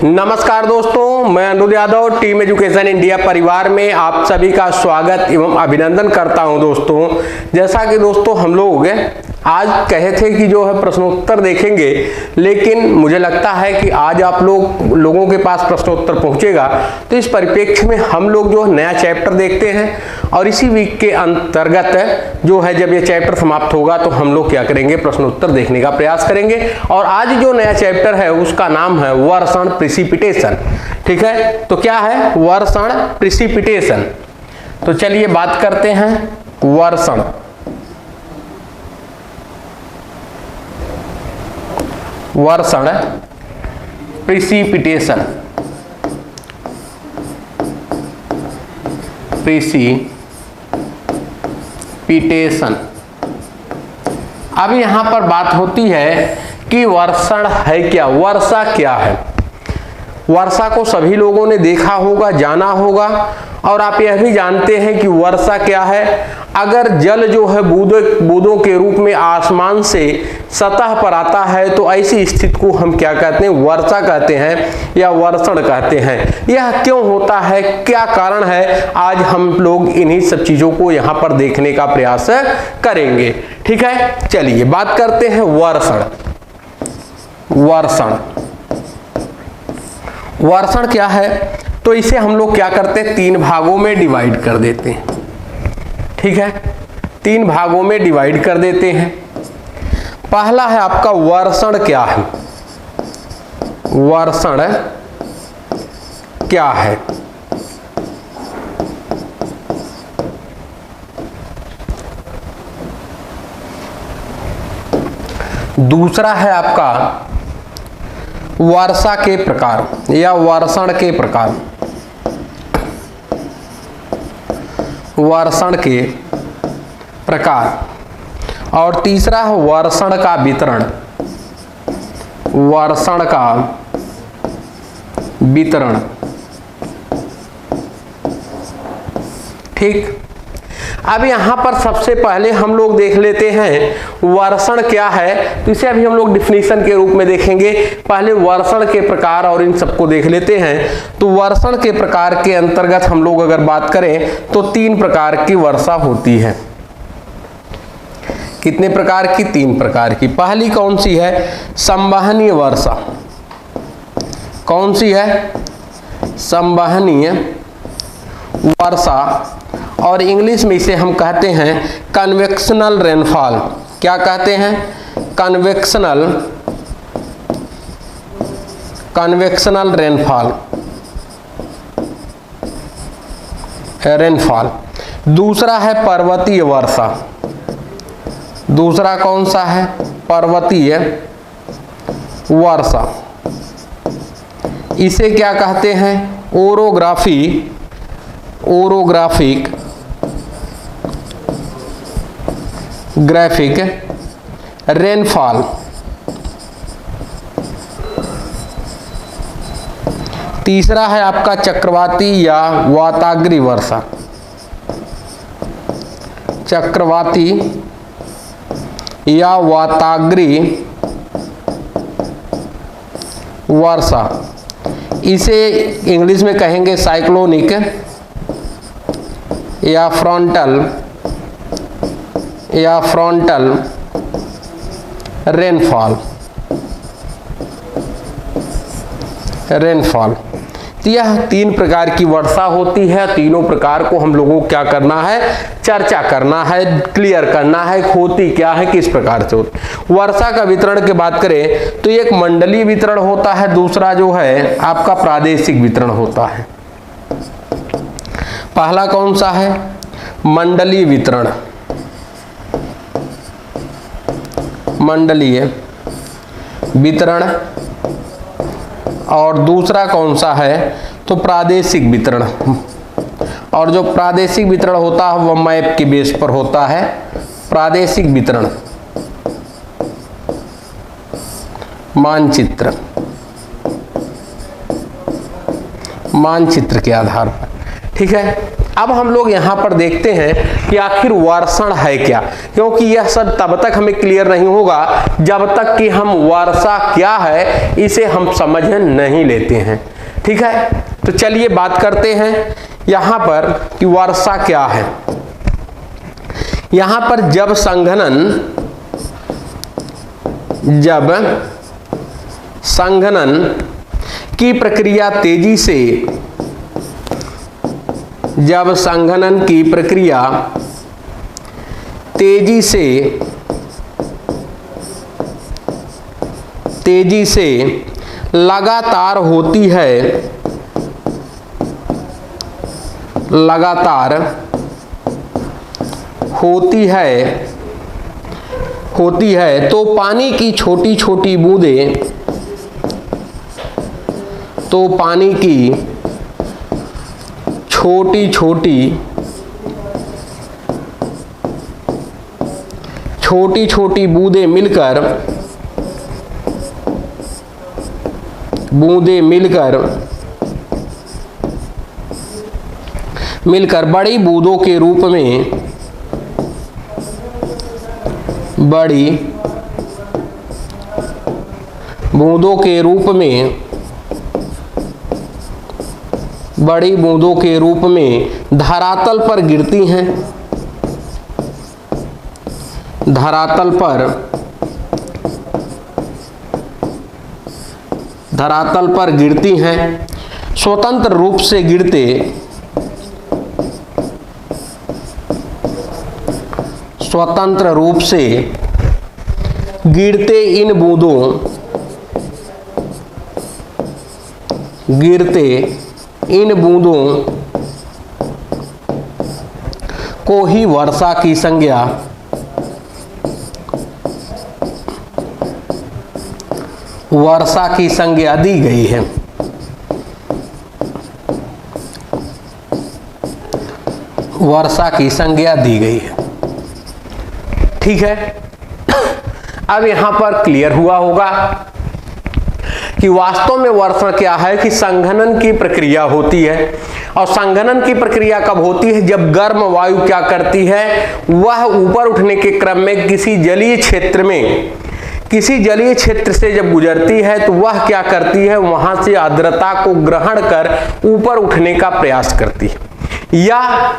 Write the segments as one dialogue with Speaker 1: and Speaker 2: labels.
Speaker 1: नमस्कार दोस्तों, मैं अनुज यादव टीम एजुकेशन इंडिया परिवार में आप सभी का स्वागत एवं अभिनंदन करता हूं। दोस्तों, जैसा कि दोस्तों हम लोग आज कहे थे कि जो है प्रश्नोत्तर देखेंगे, लेकिन मुझे लगता है कि आज आप लोगों के पास प्रश्नोत्तर पहुंचेगा। तो इस परिप्रेक्ष्य में हम लोग जो नया चैप्टर देखते हैं और इसी वीक के अंतर्गत जो है जब ये चैप्टर समाप्त होगा तो हम लोग क्या करेंगे, प्रश्नोत्तर देखने का प्रयास करेंगे। और आज जो नया चैप्टर है उसका नाम है वर्षण प्रिसिपिटेशन। ठीक है, तो क्या है वर्षण प्रिसिपिटेशन। तो चलिए बात करते हैं वर्षण। वर्षण प्रिसिपिटेशन, प्रिसिपिटेशन। अब यहां पर बात होती है कि वर्षण है क्या, वर्षा क्या है। वर्षा को सभी लोगों ने देखा होगा, जाना होगा, और आप यह भी जानते हैं कि वर्षा क्या है। अगर जल जो है बूंदों के रूप में आसमान से सतह पर आता है तो ऐसी स्थिति को हम क्या कहते हैं, वर्षा कहते हैं या वर्षण कहते हैं। यह क्यों होता है, क्या कारण है, आज हम लोग इन्हीं सब चीजों को यहाँ पर देखने का प्रयास करेंगे। ठीक है, चलिए बात करते हैं वर्षण। वर्षण वर्षण क्या है, तो इसे हम लोग क्या करते हैं, तीन भागों में डिवाइड कर देते हैं। ठीक है, तीन भागों में डिवाइड कर देते हैं। पहला है आपका वर्षण क्या है। वर्षण क्या है, दूसरा है आपका वर्षा के प्रकार या वर्षण के प्रकार, वर्षण के प्रकार, और तीसरा है वर्षण का वितरण, वर्षण का वितरण। ठीक, अब यहां पर सबसे पहले हम लोग देख लेते हैं वर्षण क्या है। तो इसे अभी हम लोग डिफिनीशन के रूप में देखेंगे। पहले वर्षण के प्रकार और इन सबको देख लेते हैं। तो वर्षण के प्रकार के अंतर्गत हम लोग अगर बात करें तो तीन प्रकार की वर्षा होती है। कितने प्रकार की, तीन प्रकार की। पहली कौन सी है, संवहनीय वर्षा। कौन सी है, संवहनीय वर्षा, और इंग्लिश में इसे हम कहते हैं कन्वेक्शनल रेनफॉल। क्या कहते हैं, कन्वेक्शनल रेनफॉल। दूसरा है पर्वतीय वर्षा। दूसरा कौन सा है, पर्वतीय वर्षा। इसे क्या कहते हैं, ग्राफिक रेनफॉल। तीसरा है आपका चक्रवाती या वाताग्री वर्षा। चक्रवाती या वाताग्री वर्षा, इसे इंग्लिश में कहेंगे साइक्लोनिक या फ्रंटल रेनफॉल। तो यह तीन प्रकार की वर्षा होती है। तीनों प्रकार को हम लोगों को क्या करना है, चर्चा करना है, क्लियर करना है, होती क्या है, किस प्रकार से होती। वर्षा का वितरण की बात करें तो एक मंडलीय वितरण होता है, दूसरा जो है आपका प्रादेशिक वितरण होता है। पहला कौन सा है, मंडलीय वितरण, मंडलीय वितरण, और दूसरा कौन सा है, तो प्रादेशिक वितरण। और जो प्रादेशिक वितरण होता है वह मैप के बेस पर होता है। प्रादेशिक वितरण, मानचित्र के आधार पर। ठीक है, अब हम लोग यहां पर देखते हैं कि आखिर वर्षण है क्या, क्योंकि यह सब तब तक हमें क्लियर नहीं होगा जब तक कि हम वर्षा क्या है इसे हम समझ नहीं लेते हैं। ठीक है, तो चलिए बात करते हैं यहां पर कि वर्षा क्या है। यहां पर जब संघनन की प्रक्रिया तेजी से, जब संघनन की प्रक्रिया तेजी से लगातार होती है तो पानी की छोटी छोटी बूंदें, छोटी छोटी बूंदें मिलकर बड़ी बूंदों के रूप में धरातल पर गिरती हैं, धरातल पर गिरती हैं, स्वतंत्र रूप से गिरते इन बूंदों को ही वर्षा की संज्ञा दी गई है। वर्षा की संज्ञा दी गई है। ठीक है, अब यहां पर क्लियर हुआ होगा कि वास्तव में वर्षण क्या है कि संघनन की प्रक्रिया होती है। और संघनन की प्रक्रिया कब होती है? जब गर्म वायु क्या करती है, वह ऊपर उठने के क्रम में किसी जलीय क्षेत्र से जब गुजरती है तो वह क्या करती है, वहां से आर्द्रता को ग्रहण कर ऊपर उठने का प्रयास करती है। या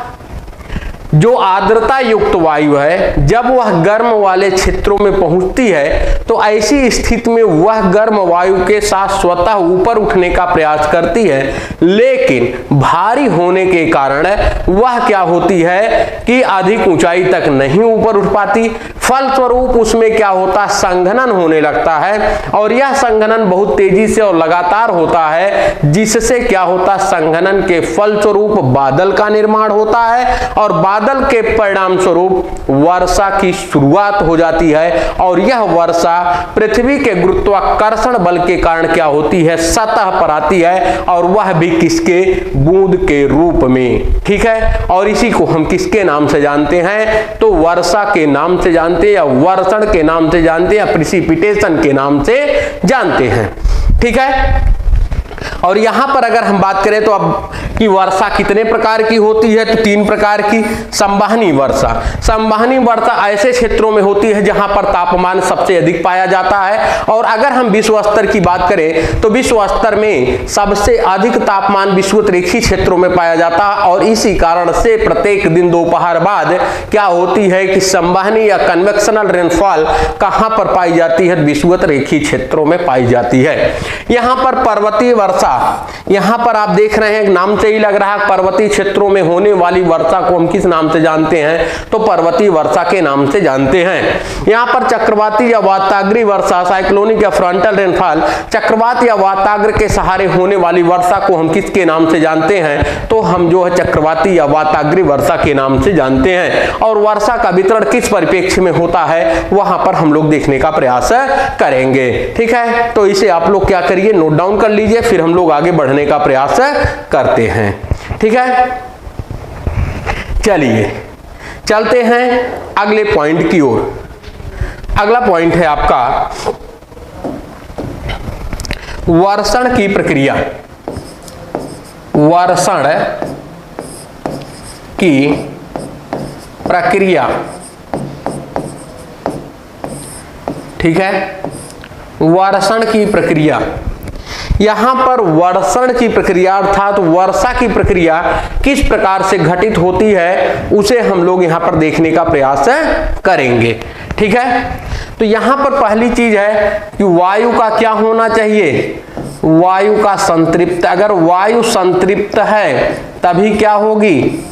Speaker 1: जो आर्द्रता युक्त वायु है जब वह गर्म वाले क्षेत्रों में पहुंचती है तो ऐसी स्थिति में वह गर्म वायु के साथ स्वतः ऊपर उठने का प्रयास करती है, लेकिन भारी होने के कारण वह क्या होती है कि अधिक ऊंचाई तक नहीं ऊपर उठ पाती। फलस्वरूप उसमें क्या होता, संघनन होने लगता है और यह संघनन बहुत तेजी से और लगातार होता है, जिससे क्या होता, संघनन के फलस्वरूप बादल का निर्माण होता है और बादल के परिणाम स्वरूप वर्षा की शुरुआत हो जाती है। और यह वर्षा पृथ्वी के गुरुत्वाकर्षण बल के कारण क्या होती है, सतह पर आती है और वह भी किसके, बूंद के रूप में। ठीक है, और इसी को हम किसके नाम से जानते हैं, तो वर्षा के नाम से जानते हैं, या वर्षण के नाम से जानते हैं, या प्रिसिपिटेशन के नाम से जानते हैं। ठीक है, और यहां पर अगर हम बात करें तो अब कि वर्षा कितने प्रकार की होती है, तो 3 प्रकार की। संवहनी वर्षा, संवहनी वर्षा ऐसे क्षेत्रों में होती है जहां पर तापमान सबसे अधिक पाया जाता है। और अगर हम विश्व स्तर की बात करें तो विश्व स्तर में सबसे अधिक तापमान विषुवत रेखीय क्षेत्रों में पाया जाता है और इसी कारण से प्रत्येक दिन दोपहर बाद क्या होती है कि संवहनी या कन्वेक्शनल रेनफॉल कहां पर पाई जाती है, विषुवत रेखीय क्षेत्रों में पाई जाती है। यहां पर पर्वतीय वर्षा, यहां पर आप देख रहे हैं नाम से ही लग रहा है, पर्वतीय क्षेत्रों में होने वाली वर्षा को हम किस नाम से जानते हैं, तो पर्वतीय वर्षा के नाम से जानते हैं। यहां पर चक्रवाती या वाताग्रीय वर्षा, साइक्लोनिक या फ्रंटल रेनफॉल, चक्रवात या वाताग्र के सहारे होने वाली वर्षा को हम किसके नाम से जानते हैं, तो हम जो है चक्रवाती या वाताग्रीय वर्षा के नाम से जानते हैं। और वर्षा का वितरण किस परिप्रेक्ष्य में होता है वहां पर हम लोग देखने का प्रयास करेंगे। ठीक है, तो इसे आप लोग क्या करिए, नोट डाउन कर लीजिए, फिर हम लोग आगे बढ़ने का प्रयास करते हैं। ठीक है, चलिए चलते हैं अगले पॉइंट की ओर। अगला पॉइंट है आपका वर्षण की प्रक्रिया। वर्षण की प्रक्रिया, ठीक है, वर्षण की प्रक्रिया। यहां पर वर्षण की प्रक्रिया अर्थात वर्षा की प्रक्रिया किस प्रकार से घटित होती है उसे हम लोग यहां पर देखने का प्रयास करेंगे, ठीक है। तो यहां पर पहली चीज है कि वायु का क्या होना चाहिए, वायु का संतृप्त। अगर वायु संतृप्त है तभी क्या होगी,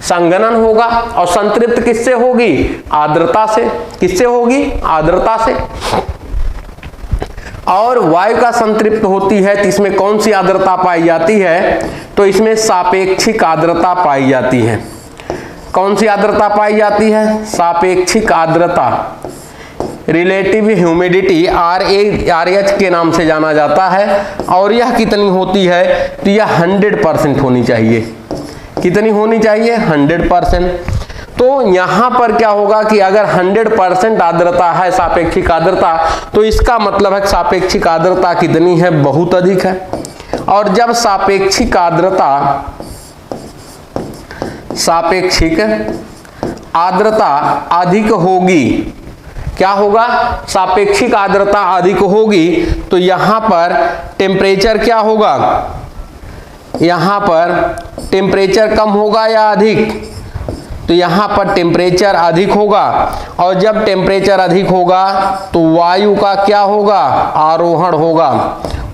Speaker 1: संघनन होगा। और संतृप्त किससे होगी, आर्द्रता से। किससे होगी, आर्द्रता से। और वायु का संतृप्त होती है तो इसमें कौन सी आर्द्रता पाई जाती है, तो इसमें सापेक्षिक आर्द्रता पाई जाती है। कौन सी आर्द्रता पाई जाती है, सापेक्षिक आर्द्रता, रिलेटिव ह्यूमिडिटी RH के नाम से जाना जाता है। और यह कितनी होती है, तो यह 100% होनी चाहिए। कितनी होनी चाहिए, 100%। तो यहां पर क्या होगा कि अगर 100% आर्द्रता है, सापेक्षिक आर्द्रता, तो इसका मतलब है कि सापेक्षिक आर्द्रता कितनी है, बहुत अधिक है। और जब सापेक्षिक आर्द्रता अधिक होगी, क्या होगा, सापेक्षिक आर्द्रता अधिक होगी तो यहां पर टेम्परेचर क्या होगा, यहां पर टेम्परेचर कम होगा या अधिक, तो यहां पर टेम्परेचर अधिक होगा। और जब टेम्परेचर अधिक होगा तो वायु का क्या होगा, आरोहण होगा,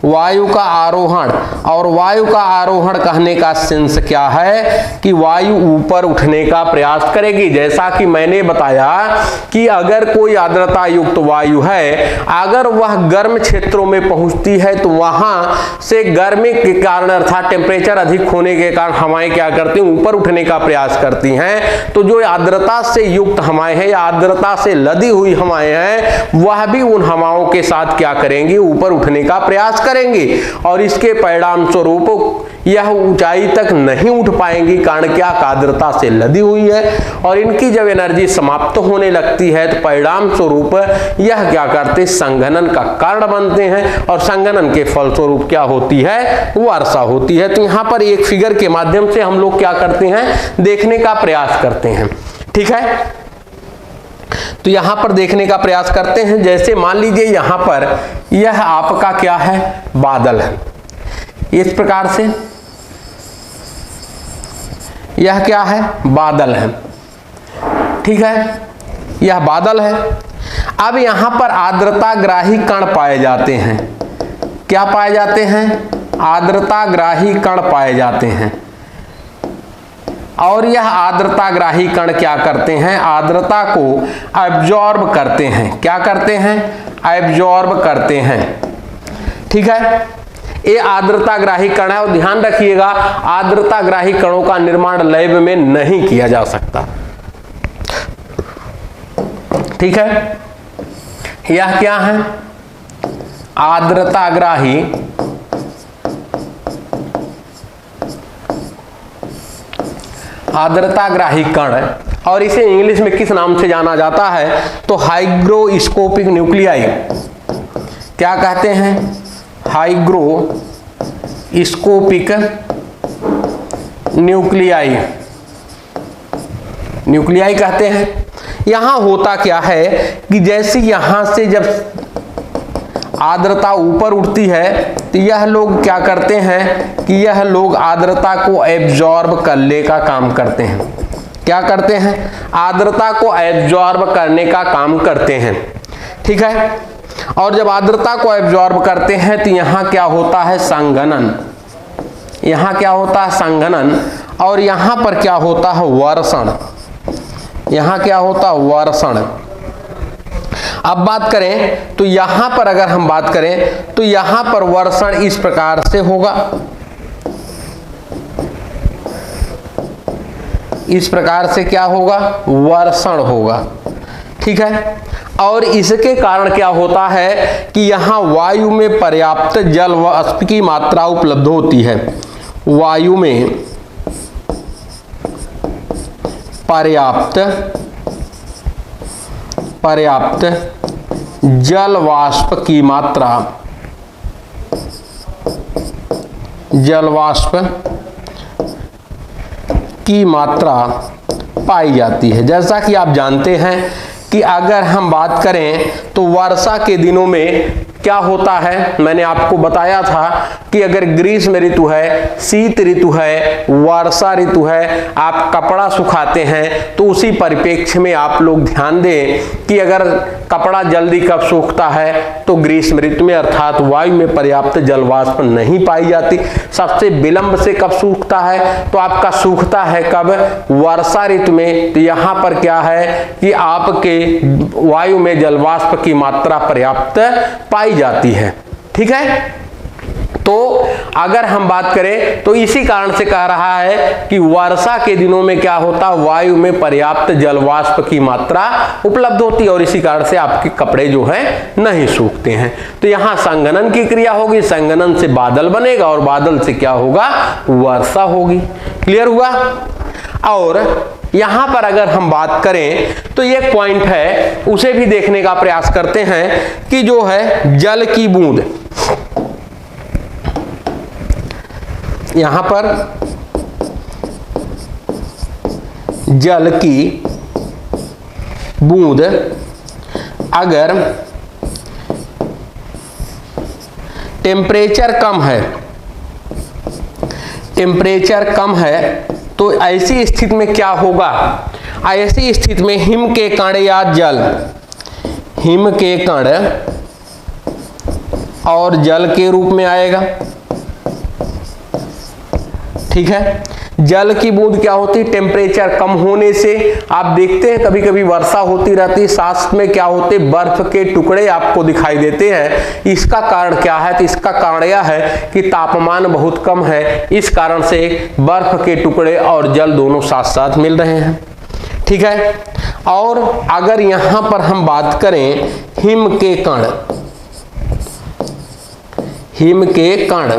Speaker 1: वायु का आरोहण। और वायु का आरोहण कहने का सेंस क्या है कि वायु ऊपर उठने का प्रयास करेगी। जैसा कि मैंने बताया कि अगर कोई आर्द्रता युक्त वायु है, अगर वह गर्म क्षेत्रों में पहुंचती है तो वहां से गर्मी के कारण अर्थात टेम्परेचर अधिक होने के कारण हवाएं क्या करती हैं, ऊपर उठने का प्रयास करती हैं। तो जो आर्द्रता से युक्त हवाएं हैं या आर्द्रता से लदी हुई हवाएं हैं, वह भी उन हवाओं के साथ क्या करेंगी, ऊपर उठने का प्रयास करेंगे। और इसके परिणाम स्वरूप यह ऊंचाई तक नहीं उठ पाएंगी, कारण क्या, आर्द्रता से लदी हुई है। और इनकी जब एनर्जी समाप्त होने लगती है तो परिणाम स्वरूप यह क्या करते, संघनन का कारण बनते हैं। और संघनन के फलस्वरूप क्या होती है, वर्षा होती है। तो यहां पर एक फिगर के माध्यम से हम लोग क्या करते हैं, देखने का प्रयास करते हैं, ठीक है। तो यहां पर देखने का प्रयास करते हैं। जैसे मान लीजिए यहां पर यह आपका क्या है, बादल है, इस प्रकार से यह क्या है, बादल है, ठीक है, यह बादल है। अब यहां पर आर्द्रता ग्राही कण पाए जाते हैं। क्या पाए जाते हैं, आर्द्रता ग्राही कण पाए जाते हैं। और यह आर्द्रता ग्राही कण क्या करते हैं, आर्द्रता को एब्जॉर्ब करते हैं। क्या करते हैं, एब्जॉर्ब करते हैं, ठीक है। ये आर्द्रता ग्राही कण है। और ध्यान रखिएगा, आर्द्रता ग्राही कणों का निर्माण लैब में नहीं किया जा सकता, ठीक है। यह क्या है, आर्द्रता ग्राही कण। और इसे इंग्लिश में किस नाम से जाना जाता है, तो हाइग्रोस्कोपिक न्यूक्लियाई। क्या कहते हैं, हाइग्रोस्कोपिक न्यूक्लियाई कहते हैं। यहां होता क्या है कि जैसे यहां से जब आर्द्रता ऊपर उठती है तो यह लोग क्या करते हैं कि यह लोग आर्द्रता को एब्जॉर्ब करने का काम करते हैं। क्या करते हैं, आर्द्रता को एब्जॉर्ब करने का काम करते हैं, ठीक है। और जब आर्द्रता को एब्जॉर्ब करते हैं तो यहां क्या होता है, संघनन। यहां क्या होता है, संघनन। और यहां पर क्या होता है, वर्षण। यहां क्या होता है, वर्षण। अब बात करें तो यहां पर अगर हम बात करें तो यहां पर वर्षण इस प्रकार से होगा, इस प्रकार से क्या होगा, वर्षण होगा, ठीक है। और इसके कारण क्या होता है कि यहां वायु में पर्याप्त जल वाष्प की मात्रा उपलब्ध होती है। वायु में पर्याप्त जल वाष्प की मात्रा, की मात्रा पाई जाती है। जैसा कि आप जानते हैं कि अगर हम बात करें तो वर्षा के दिनों में क्या होता है, मैंने आपको बताया था कि अगर ग्रीष्म ऋतु है, शीत ऋतु है, वर्षा ऋतु है, आप कपड़ा सुखाते हैं तो उसी परिप्रेक्ष्य में आप लोग ध्यान दें कि अगर कपड़ा जल्दी कब सूखता है तो ग्रीष्म ऋतु में, अर्थात वायु में पर्याप्त जल वाष्प नहीं पाई जाती। सबसे विलंब से कब सूखता है तो आपका सूखता है कब, वर्षा ऋतु में। तो यहाँ पर क्या है कि आपके वायु में जल वाष्प की मात्रा पर्याप्त पाई जाती है। ठीक है, तो अगर हम बात करें तो इसी कारण से कह रहा है कि वर्षा के दिनों में क्या होता, वायु में पर्याप्त जल वाष्प की मात्रा उपलब्ध होती है और इसी कारण से आपके कपड़े जो है नहीं सूखते हैं। तो यहां संघनन की क्रिया होगी, संघनन से बादल बनेगा और बादल से क्या होगा, वर्षा होगी। क्लियर हुआ। और यहां पर अगर हम बात करें तो एक पॉइंट है, उसे भी देखने का प्रयास करते हैं कि जो है जल की बूंद, यहां पर जल की बूंद अगर टेम्परेचर कम है तो ऐसी स्थिति में क्या होगा, ऐसी स्थिति में हिम के कण या जल, हिम के कण और जल के रूप में आएगा। ठीक है, जल की बूंद क्या होती है, टेम्परेचर कम होने से आप देखते हैं कभी कभी वर्षा होती रहती है, साथ में क्या होते, बर्फ के टुकड़े आपको दिखाई देते हैं। इसका कारण क्या है, तो इसका कारण यह है कि तापमान बहुत कम है, इस कारण से बर्फ के टुकड़े और जल दोनों साथ साथ मिल रहे हैं। ठीक है, और अगर यहां पर हम बात करें हिम के कण, हिम के कण,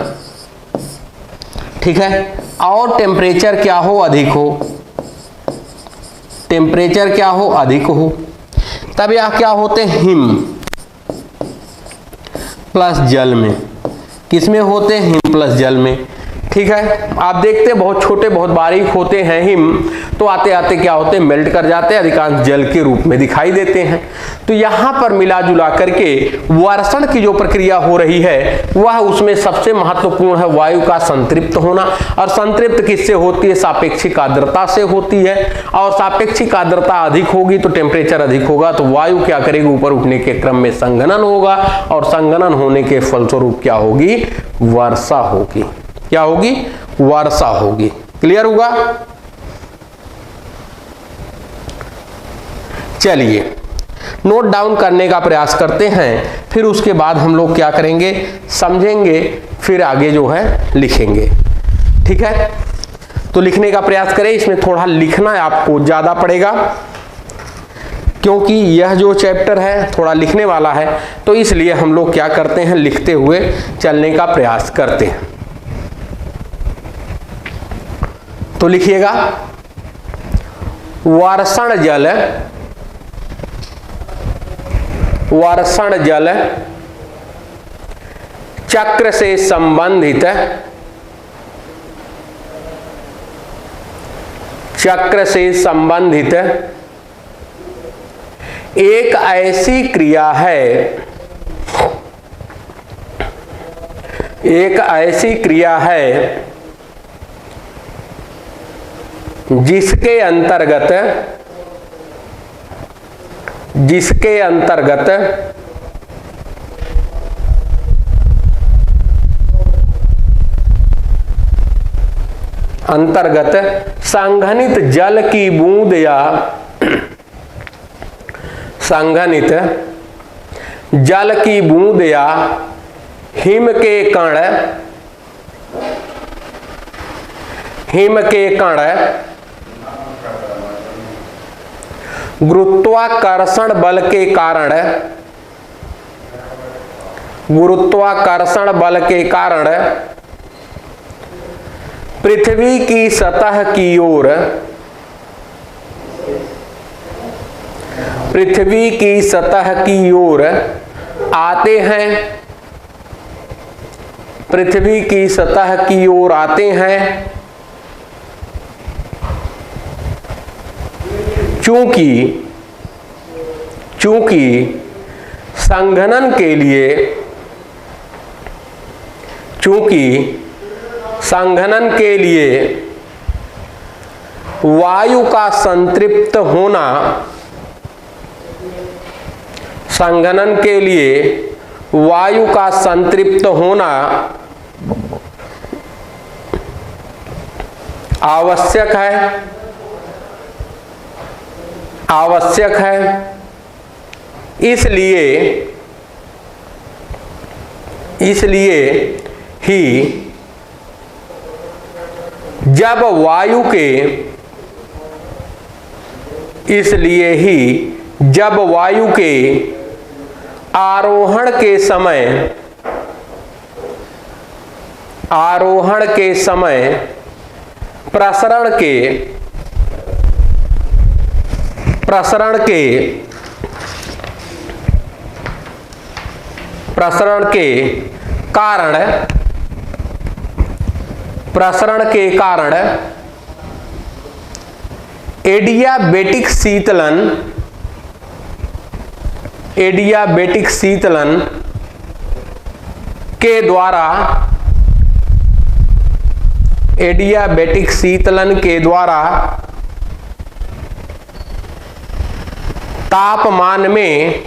Speaker 1: ठीक है, और टेम्परेचर क्या हो, अधिक हो, टेम्परेचर क्या हो, अधिक हो, तब यह क्या होते हैं, हिम प्लस जल में, किसमें होते हैं, हिम प्लस जल में। ठीक है, आप देखते हैं बहुत छोटे बहुत बारीक होते हैं हिम, तो आते आते क्या होते हैं, मेल्ट कर जाते हैं, अधिकांश जल के रूप में दिखाई देते हैं। तो यहां पर मिला जुला करके वर्षण की जो प्रक्रिया हो रही है वह उसमें सबसे महत्वपूर्ण है वायु का संतृप्त होना। और संतृप्त किससे होती है, सापेक्षिक आर्द्रता से होती है, और सापेक्षिक आर्द्रता अधिक होगी तो टेम्परेचर अधिक होगा, तो वायु क्या करेगी, ऊपर उठने के क्रम में संघनन होगा, और संघनन होने के फलस्वरूप क्या होगी, वर्षा होगी। क्या होगी, वर्षा होगी। क्लियर हुआ। चलिए नोट डाउन करने का प्रयास करते हैं, फिर उसके बाद हम लोग क्या करेंगे, समझेंगे, फिर आगे जो है लिखेंगे। ठीक है, तो लिखने का प्रयास करें। इसमें थोड़ा लिखना आपको ज्यादा पड़ेगा क्योंकि यह जो चैप्टर है थोड़ा लिखने वाला है, तो इसलिए हम लोग क्या करते हैं, लिखते हुए चलने का प्रयास करते हैं। तो लिखिएगा, वर्षण जल, वर्षण जल चक्र से संबंधित, चक्र से संबंधित एक ऐसी क्रिया है, एक ऐसी क्रिया है जिसके अंतर्गत, जिसके अंतर्गत संघनित जल की बूंद या संघनित जल की बूंद या हिम के कण, हिम के कण गुरुत्वाकर्षण बल के कारण, गुरुत्वाकर्षण बल के कारण पृथ्वी की सतह की ओर, पृथ्वी की सतह की ओर आते हैं, पृथ्वी की सतह की ओर आते हैं चूंकि संघनन के लिए वायु का संतृप्त होना, संघनन के लिए वायु का संतृप्त होना आवश्यक है, इसलिए ही जब वायु के आरोहण के समय प्रसरण के कारण एडियाबेटिक शीतलन के द्वारा तापमान में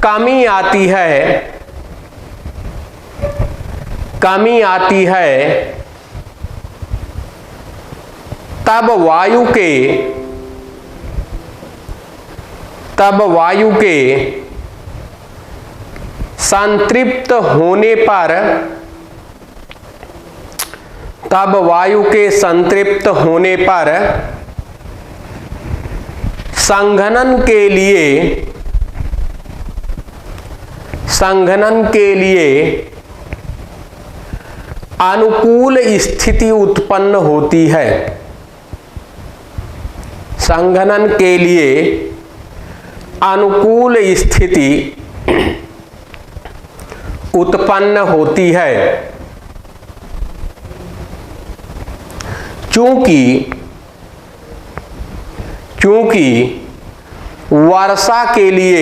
Speaker 1: कमी आती है, तब वायु के संतृप्त होने पर संघनन के लिए अनुकूल स्थिति उत्पन्न होती है। संघनन के लिए अनुकूल स्थिति उत्पन्न होती है, चूंकि वर्षा के लिए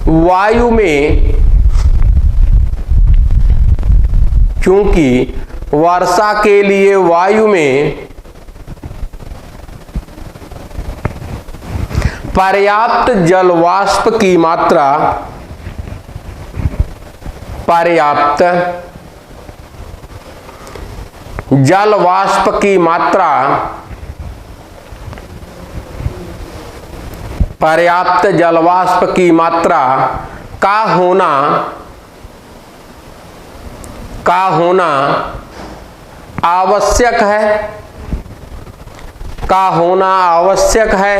Speaker 1: वायु में पर्याप्त जल वाष्प की मात्रा पर्याप्त जल वाष्प की मात्रा का होना आवश्यक है,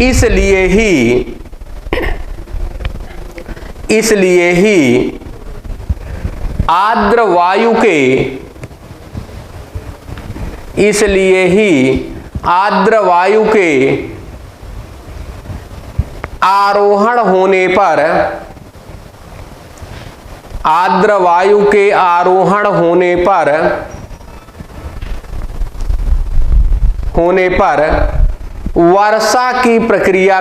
Speaker 1: इसलिए ही आर्द्र वायु के आरोहण होने पर वर्षा की प्रक्रिया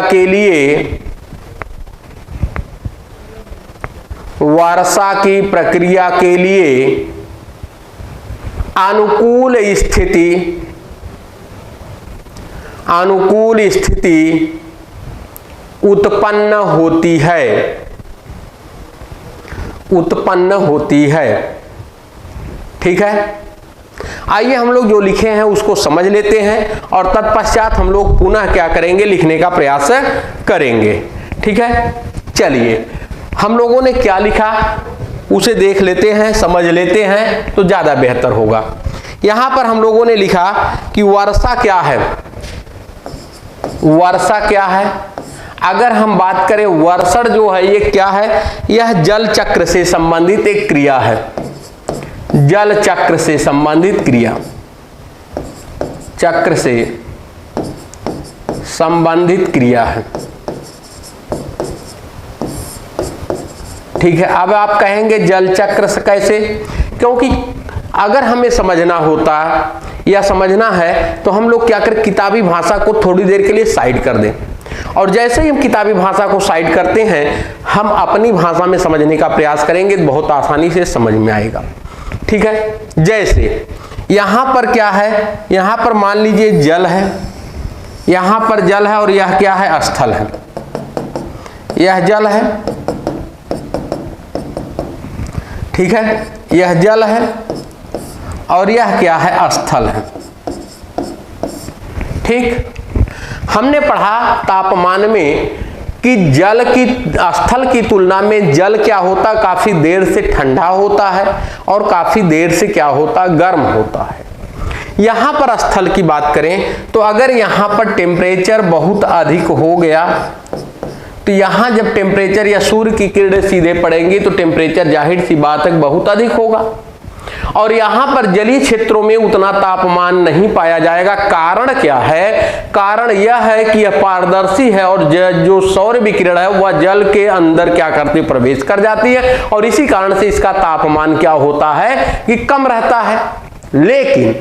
Speaker 1: के लिए अनुकूल स्थिति उत्पन्न होती है। ठीक है, आइए हम लोग जो लिखे हैं उसको समझ लेते हैं और तत्पश्चात हम लोग पुनः क्या करेंगे, लिखने का प्रयास करेंगे। ठीक है, चलिए हम लोगों ने क्या लिखा उसे देख लेते हैं, समझ लेते हैं तो ज्यादा बेहतर होगा। यहां पर हम लोगों ने लिखा कि वर्षा क्या है। अगर हम बात करें वर्षण जो है ये क्या है, यह जल चक्र से संबंधित एक क्रिया है, जल चक्र से संबंधित क्रिया। चक्र से संबंधित क्रिया है। ठीक है, अब आप कहेंगे जल चक्र से कैसे? क्योंकि अगर हमें समझना होता या समझना है तो हम लोग क्या करें, किताबी भाषा को थोड़ी देर के लिए साइड कर दें, और जैसे ही हम किताबी भाषा को साइड करते हैं हम अपनी भाषा में समझने का प्रयास करेंगे, बहुत आसानी से समझ में आएगा। ठीक है, जैसे यहां पर क्या है, यहां पर मान लीजिए जल है, यहां पर जल है और यह क्या है, स्थल है। यह जल है, ठीक है, यह जल है और यह क्या है, स्थल है। ठीक, हमने पढ़ा तापमान में कि जल की स्थल की तुलना में जल क्या होता, काफी देर से ठंडा होता है और काफी देर से क्या होता, गर्म होता है। यहां पर स्थल की बात करें तो अगर यहां पर टेम्परेचर बहुत अधिक हो गया तो यहां जब टेम्परेचर या सूर्य की किरणें सीधे पड़ेंगी तो टेम्परेचर जाहिर सी बात है बहुत अधिक होगा, और यहां पर जलीय क्षेत्रों में उतना तापमान नहीं पाया जाएगा। कारण क्या है? कारण यह है कि यह पारदर्शी है और जो सौर विकिरण है वह जल के अंदर क्या करती है, प्रवेश कर जाती है, और इसी कारण से इसका तापमान क्या होता है कि कम रहता है। लेकिन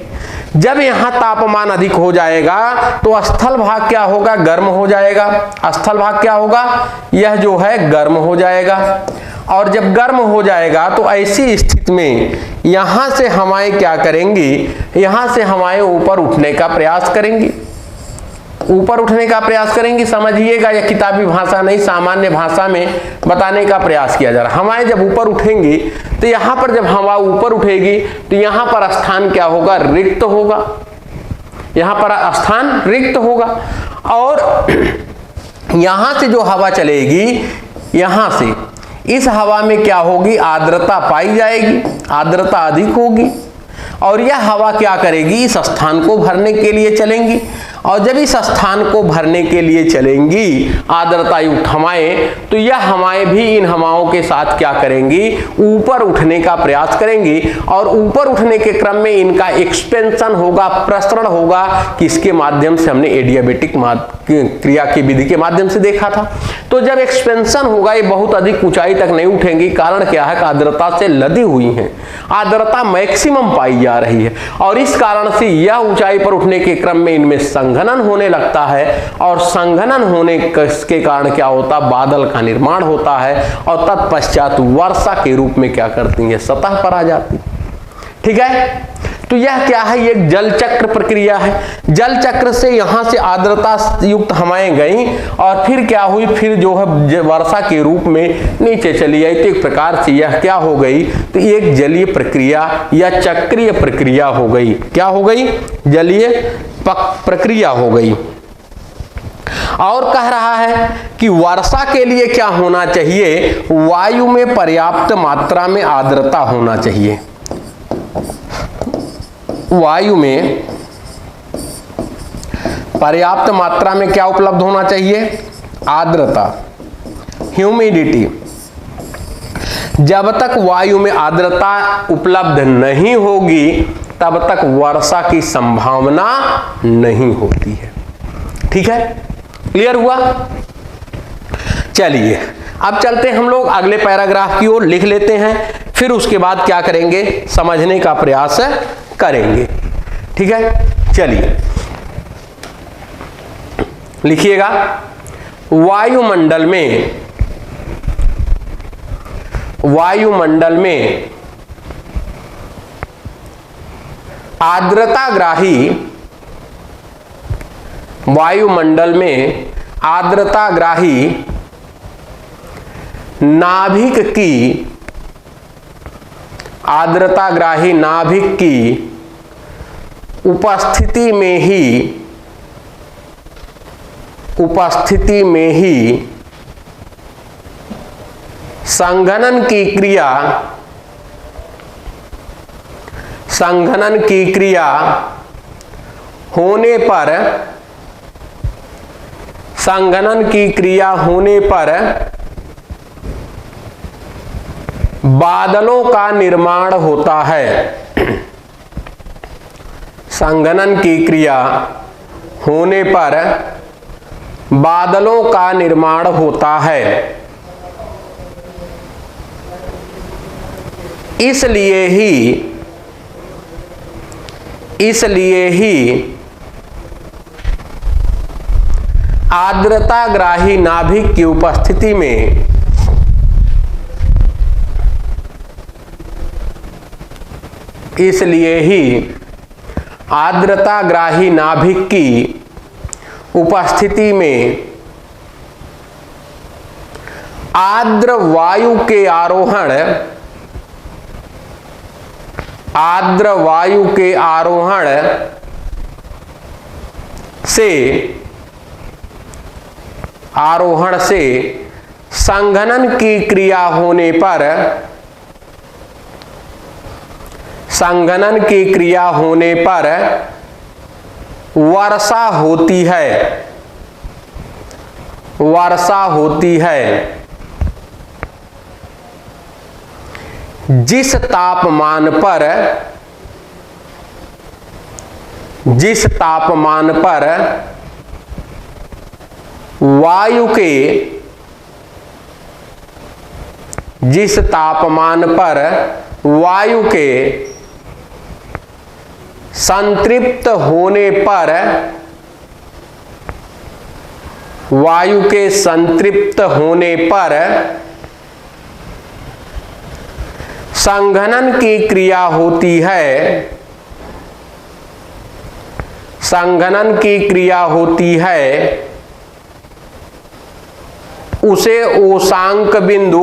Speaker 1: जब यहां तापमान अधिक हो जाएगा तो स्थल भाग क्या होगा, गर्म हो जाएगा। स्थल भाग क्या होगा, यह जो है गर्म हो जाएगा, और जब गर्म हो जाएगा तो ऐसी स्थिति में यहां से हवाएं क्या करेंगी, यहां से हवाएं ऊपर उठने का प्रयास करेंगी, ऊपर उठने का प्रयास करेंगी। समझिएगा, यह किताबी भाषा नहीं, सामान्य भाषा में बताने का प्रयास किया जा रहा है। हवाएं जब ऊपर उठेंगी तो यहां पर जब हवा ऊपर उठेगी तो यहां पर स्थान क्या होगा, रिक्त होगा। यहां पर स्थान रिक्त होगा, और यहां से जो हवा चलेगी, यहां से इस हवा में क्या होगी, आर्द्रता पाई जाएगी, आर्द्रता अधिक होगी, और यह हवा क्या करेगी, इस स्थान को भरने के लिए चलेंगी, और जब इस स्थान को भरने के लिए चलेंगी आर्द्रता युक्त हवाएं, तो यह हवाएं भी इन हवाओं के साथ क्या करेंगी, ऊपर उठने का प्रयास करेंगी, और ऊपर उठने के क्रम में इनका एक्सपेंशन होगा, प्रसरण होगा, किसके माध्यम से, हमने एडियाबेटिक क्रिया की विधि के माध्यम से देखा था। तो जब एक्सपेंशन होगा ये बहुत अधिक ऊंचाई तक नहीं उठेंगी। कारण क्या है, आर्द्रता से लदी हुई है, आर्द्रता मैक्सिमम पाई जा रही है, और इस कारण से यह ऊंचाई पर उठने के क्रम में इनमें संघनन होने लगता है, और संघनन होने के कारण क्या होता, बादल का निर्माण होता है, और तत्पश्चात वर्षा के रूप में क्या करती है, सतह पर आ जाती। ठीक है, तो यह क्या है, ये जल चक्र प्रक्रिया है। जल चक्र से यहां से आर्द्रता युक्त हवाएं गई और फिर क्या हुई, फिर जो है वर्षा के रूप में नीचे चली आई। तो एक प्रकार से यह क्या हो गई, तो एक जलीय प्रक्रिया या चक्रीय प्रक्रिया हो गई। क्या हो गई, जलीय प्रक्रिया हो गई। और कह रहा है कि वर्षा के लिए क्या होना चाहिए, वायु में पर्याप्त मात्रा में आर्द्रता होना चाहिए। वायु में पर्याप्त मात्रा में क्या उपलब्ध होना चाहिए, आर्द्रता, ह्यूमिडिटी। जब तक वायु में आर्द्रता उपलब्ध नहीं होगी तब तक वर्षा की संभावना नहीं होती है। ठीक है, क्लियर हुआ? चलिए अब चलते हैं हम लोग अगले पैराग्राफ की ओर, लिख लेते हैं, फिर उसके बाद क्या करेंगे, समझने का प्रयास करेंगे। ठीक है, चलिए लिखिएगा, वायुमंडल में आर्द्रताग्राही, वायुमंडल में आर्द्रताग्राही नाभिक की, आर्द्रताग्राही नाभिक की उपस्थिति में ही संघनन की क्रिया होने पर बादलों का निर्माण होता है। संघनन की क्रिया होने पर बादलों का निर्माण होता है। इसलिए ही आर्द्रताग्राही नाभिक की उपस्थिति में आर्द्रताग्राही नाभिक की उपस्थिति में आर्द्र वायु के आरोहण से संघनन की क्रिया होने पर वर्षा होती है। जिस तापमान पर वायु के संतृप्त होने पर संघनन की क्रिया होती है, उसे ओसांक बिंदु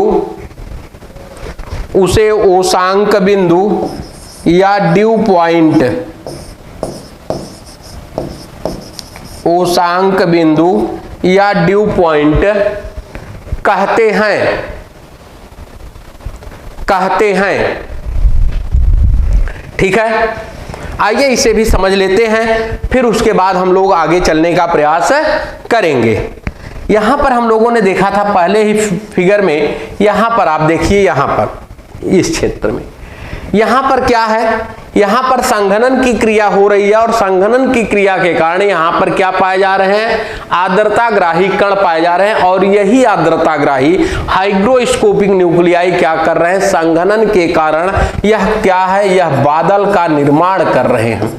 Speaker 1: या ड्यू पॉइंट कहते हैं। ठीक है, आइए इसे भी समझ लेते हैं, फिर उसके बाद हम लोग आगे चलने का प्रयास करेंगे। यहां पर हम लोगों ने देखा था पहले ही फिगर में, यहां पर आप देखिए, यहां पर इस क्षेत्र में यहां पर क्या है, यहां पर संघनन की क्रिया हो रही है और संघनन की क्रिया के कारण यहां पर क्या पाए जा रहे हैं, आर्द्रताग्राही कण पाए जा रहे हैं। और यही आर्द्रताग्राही हाइग्रोस्कोपिक न्यूक्लियाई क्या कर रहे हैं, संघनन के कारण यह क्या है, यह बादल का निर्माण कर रहे हैं।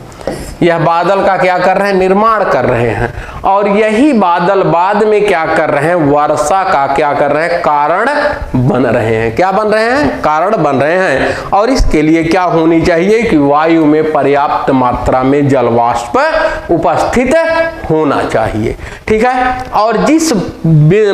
Speaker 1: यह बादल का क्या कर रहे हैं, निर्माण कर रहे हैं। और यही बादल बाद में क्या कर रहे हैं, वर्षा का क्या कर रहे हैं, कारण बन रहे हैं। क्या बन रहे हैं, कारण बन रहे हैं। और इसके लिए क्या होनी चाहिए कि वायु में पर्याप्त मात्रा में जलवाष्प उपस्थित होना चाहिए। ठीक है, और जिस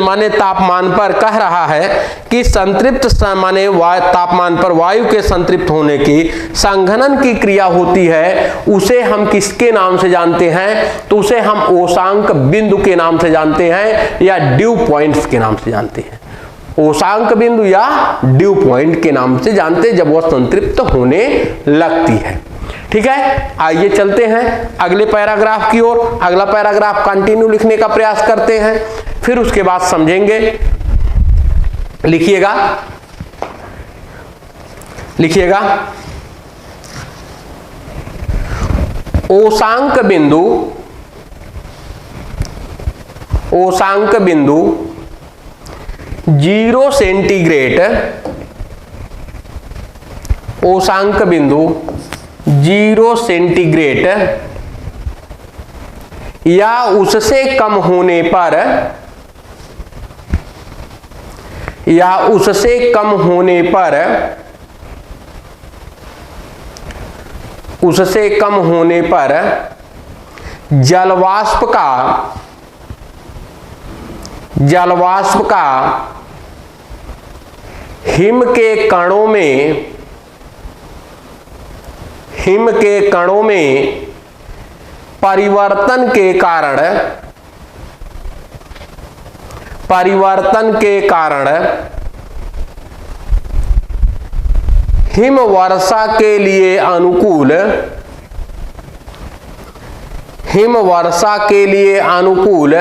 Speaker 1: माने तापमान पर कह रहा है कि संतृप्त माने तापमान पर वायु के संतृप्त होने की संघनन की क्रिया होती है, उसे हम किसके नाम से जानते हैं, तो उसे हम ओसांक बिंदु के नाम से जानते हैं या ड्यू पॉइंट्स के नाम से जानते हैं। ओसांक बिंदु या ड्यू पॉइंट के नाम से जानते हैं जब वह संतृप्त होने लगती है। ठीक है, आइए चलते हैं अगले पैराग्राफ की ओर। अगला पैराग्राफ कंटिन्यू लिखने का प्रयास करते हैं, फिर उसके बाद समझेंगे। लिखिएगा ओसांक बिंदु 0 सेंटीग्रेड, ओसांक बिंदु 0 सेंटीग्रेड या उससे कम होने पर जलवाष्प का हिम के कणों में परिवर्तन के कारण हिम वर्षा के लिए अनुकूल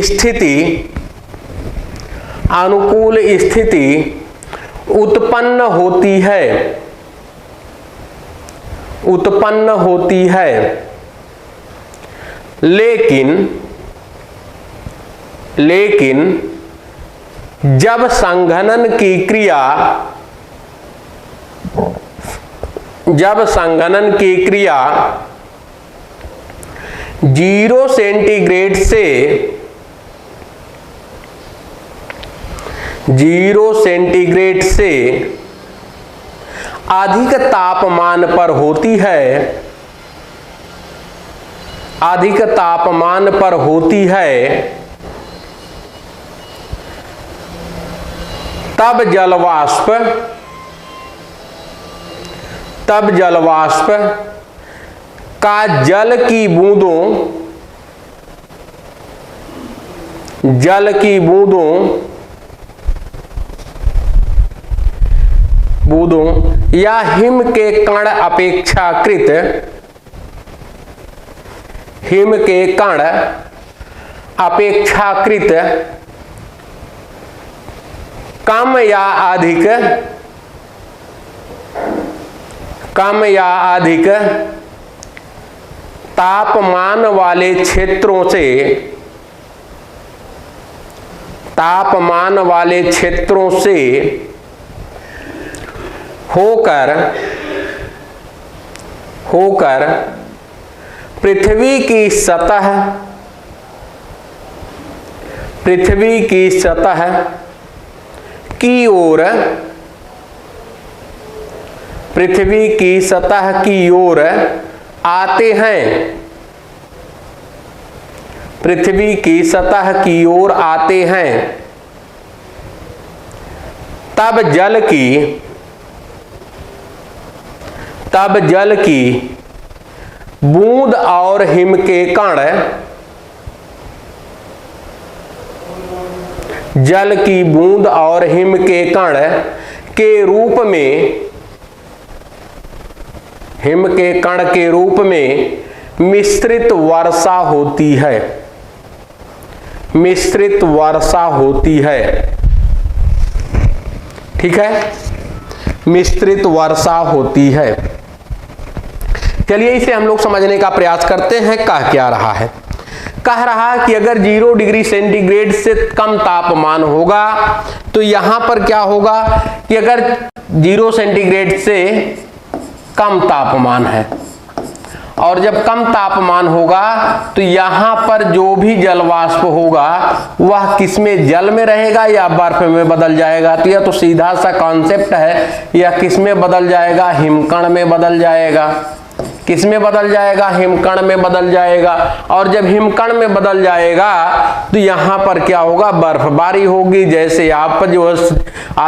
Speaker 1: स्थिति उत्पन्न उत्पन्न होती है, लेकिन जब संघनन की क्रिया 0 सेंटीग्रेड से अधिक तापमान पर होती है, तब जलवाष्प का जल की बूंदों या हिम के कण अपेक्षाकृत कम या अधिक तापमान वाले क्षेत्रों से होकर पृथ्वी की सतह की ओर आते हैं, तब जल की बूंद और हिम के कण के रूप में मिश्रित वर्षा होती है। ठीक है, मिश्रित वर्षा होती है। चलिए इसे हम लोग समझने का प्रयास करते हैं। कह क्या रहा है? कह रहा कि अगर 0 डिग्री सेंटीग्रेड से कम तापमान होगा तो यहां पर क्या होगा कि अगर 0 सेंटीग्रेड से कम तापमान है और जब कम तापमान होगा तो यहां पर जो भी जल वाष्प होगा वह किसमें, जल में रहेगा या बर्फ में बदल जाएगा? तो यह तो सीधा सा कॉन्सेप्ट है। यह किसमें बदल जाएगा? हिमकण में बदल जाएगा। किसमें बदल जाएगा? हिमकण में बदल जाएगा। और जब हिमकण में बदल जाएगा तो यहां पर क्या होगा? बर्फबारी होगी। जैसे आप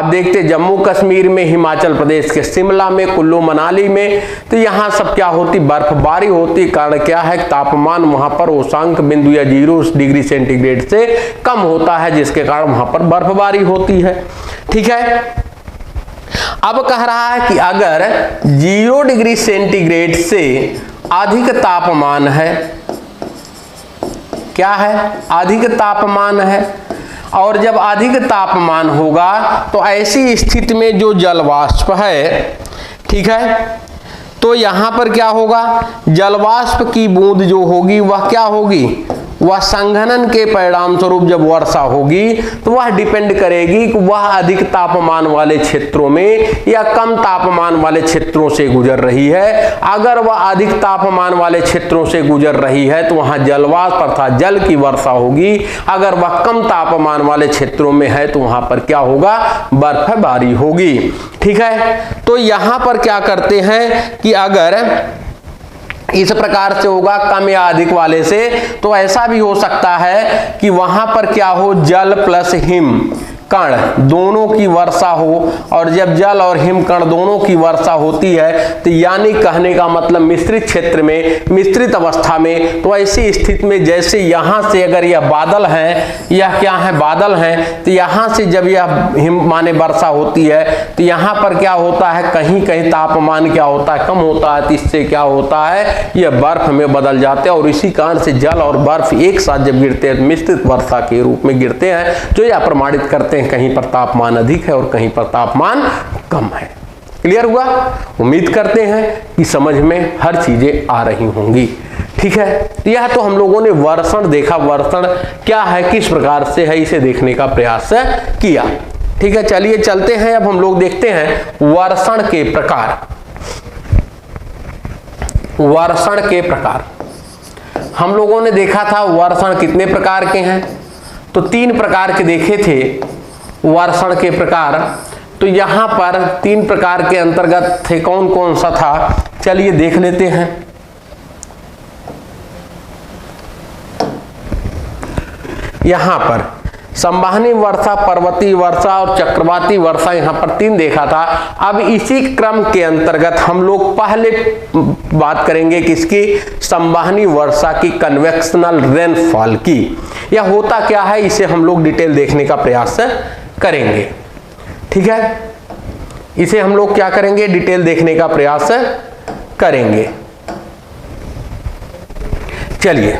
Speaker 1: देखते जम्मू कश्मीर में, हिमाचल प्रदेश के शिमला में, कुल्लू मनाली में, तो यहां सब क्या होती? बर्फबारी होती। कारण क्या है? तापमान वहां पर उष्मांक बिंदु या 0 डिग्री सेंटीग्रेड से कम होता है, जिसके कारण वहां पर बर्फबारी होती है। ठीक है, अब कह रहा है कि अगर 0 डिग्री सेंटीग्रेड से अधिक तापमान है, क्या है? अधिक तापमान है। और जब अधिक तापमान होगा तो ऐसी स्थिति में जो जल वाष्प है, ठीक है, तो यहां पर क्या होगा? जल वाष्प की बूंद जो होगी वह क्या होगी? वह संघनन के परिणाम स्वरूप जब वर्षा होगी तो वह डिपेंड करेगी कि वह अधिक तापमान वाले क्षेत्रों में या कम तापमान वाले क्षेत्रों से गुजर रही है। अगर वह अधिक तापमान वाले क्षेत्रों से गुजर रही है तो वहां जलवाष्प अर्थात जल की वर्षा होगी। अगर वह कम तापमान वाले क्षेत्रों में है तो वहां पर क्या होगा? बर्फबारी होगी। ठीक है, तो यहां पर क्या करते हैं कि अगर इस प्रकार से होगा कम या अधिक वाले से, तो ऐसा भी हो सकता है कि वहां पर क्या हो? जल प्लस हिम कण दोनों की वर्षा हो। और जब जल और हिमकण दोनों की वर्षा होती है तो यानी कहने का मतलब मिश्रित क्षेत्र में, मिश्रित अवस्था में, तो ऐसी स्थिति में जैसे यहां से अगर यह बादल है, यह क्या है? बादल हैं, तो यहां से जब यह हिम माने वर्षा होती है तो यहां पर क्या होता है? कहीं कहीं तापमान क्या होता है? कम होता है। तो इससे क्या होता है? यह बर्फ में बदल जाते हैं और इसी कारण से जल और बर्फ एक साथ जब गिरते हैं मिश्रित वर्षा के रूप में गिरते हैं, जो यह प्रमाणित करते हैं कहीं पर तापमान अधिक है और कहीं पर तापमान कम है। क्लियर हुआ? उम्मीद करते हैं कि समझ में हर चीजें आ रही होंगी। ठीक है, यह तो हम लोगों ने वर्षण देखा, वर्षण क्या है, किस प्रकार से है, इसे देखने का प्रयास किया। ठीक है, चलिए चलते हैं, अब हम लोग देखते हैं वर्षण के प्रकार। वर्षण के प्रकार हम लोगों ने देखा था वर्षण कितने प्रकार के हैं, तो 3 प्रकार के देखे थे वर्षण के प्रकार। तो यहां पर 3 प्रकार के अंतर्गत थे, कौन कौन सा था, चलिए देख लेते हैं। यहां पर संवहनी वर्षा, पर्वतीय वर्षा और चक्रवाती वर्षा, यहां पर 3 देखा था। अब इसी क्रम के अंतर्गत हम लोग पहले बात करेंगे किसकी, संवहनी वर्षा की, कन्वेक्शनल रेनफॉल की। यह होता क्या है, इसे हम लोग डिटेल देखने का प्रयास करेंगे। ठीक है, इसे हम लोग क्या करेंगे, डिटेल देखने का प्रयास करेंगे। चलिए,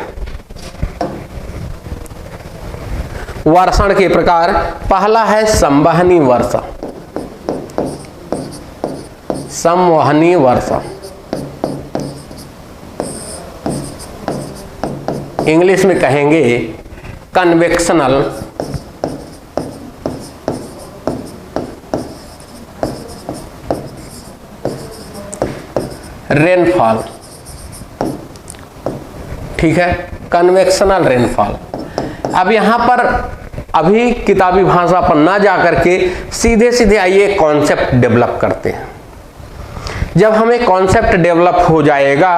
Speaker 1: वर्षण के प्रकार, पहला है संवहनी वर्षा। संवहनी वर्षा, इंग्लिश में कहेंगे कन्वेक्शनल रेनफॉल। ठीक है, कन्वेक्शनल रेनफॉल। अब यहां पर अभी किताबी भाषा पर ना जाकर के सीधे सीधे आइए कॉन्सेप्ट डेवलप करते हैं। जब हमें कॉन्सेप्ट डेवलप हो जाएगा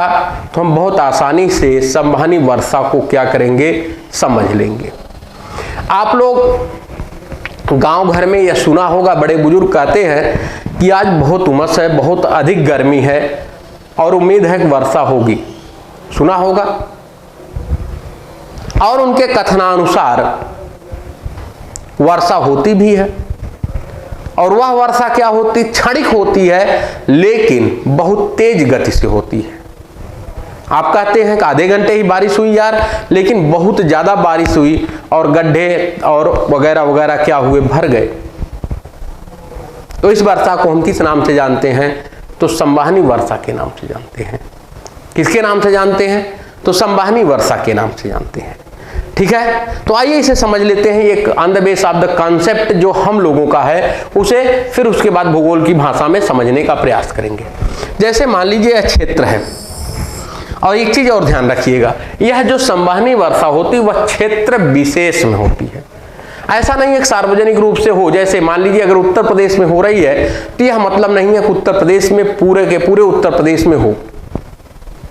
Speaker 1: तो हम बहुत आसानी से संवहनी वर्षा को क्या करेंगे, समझ लेंगे। आप लोग गांव घर में यह सुना होगा, बड़े बुजुर्ग कहते हैं कि आज बहुत उमस है, बहुत अधिक गर्मी है और उम्मीद है कि वर्षा होगी, सुना होगा। और उनके कथनानुसार वर्षा होती भी है, और वह वर्षा क्या होती, क्षणिक होती है, लेकिन बहुत तेज गति से होती है। आप कहते हैं कि आधे घंटे ही बारिश हुई यार, लेकिन बहुत ज्यादा बारिश हुई और गड्ढे और वगैरह वगैरह क्या हुए, भर गए। तो इस वर्षा को हम किस नाम से जानते हैं, तो संवहनी वर्षा के नाम से जानते हैं। किसके नाम से जानते हैं, तो संवहनी वर्षा के नाम से जानते हैं। ठीक है, तो आइए इसे समझ लेते हैं, एक on the base of the concept जो हम लोगों का है उसे फिर उसके बाद भूगोल की भाषा में समझने का प्रयास करेंगे। जैसे मान लीजिए यह क्षेत्र है, और एक चीज और ध्यान रखिएगा, यह जो संवहनी वर्षा होती है वह क्षेत्र विशेष में होती है। ऐसा नहीं है कि सार्वजनिक रूप से हो। जैसे मान लीजिए अगर उत्तर प्रदेश में हो रही है तो यह मतलब नहीं है कि उत्तर प्रदेश में पूरे के पूरे उत्तर प्रदेश में हो।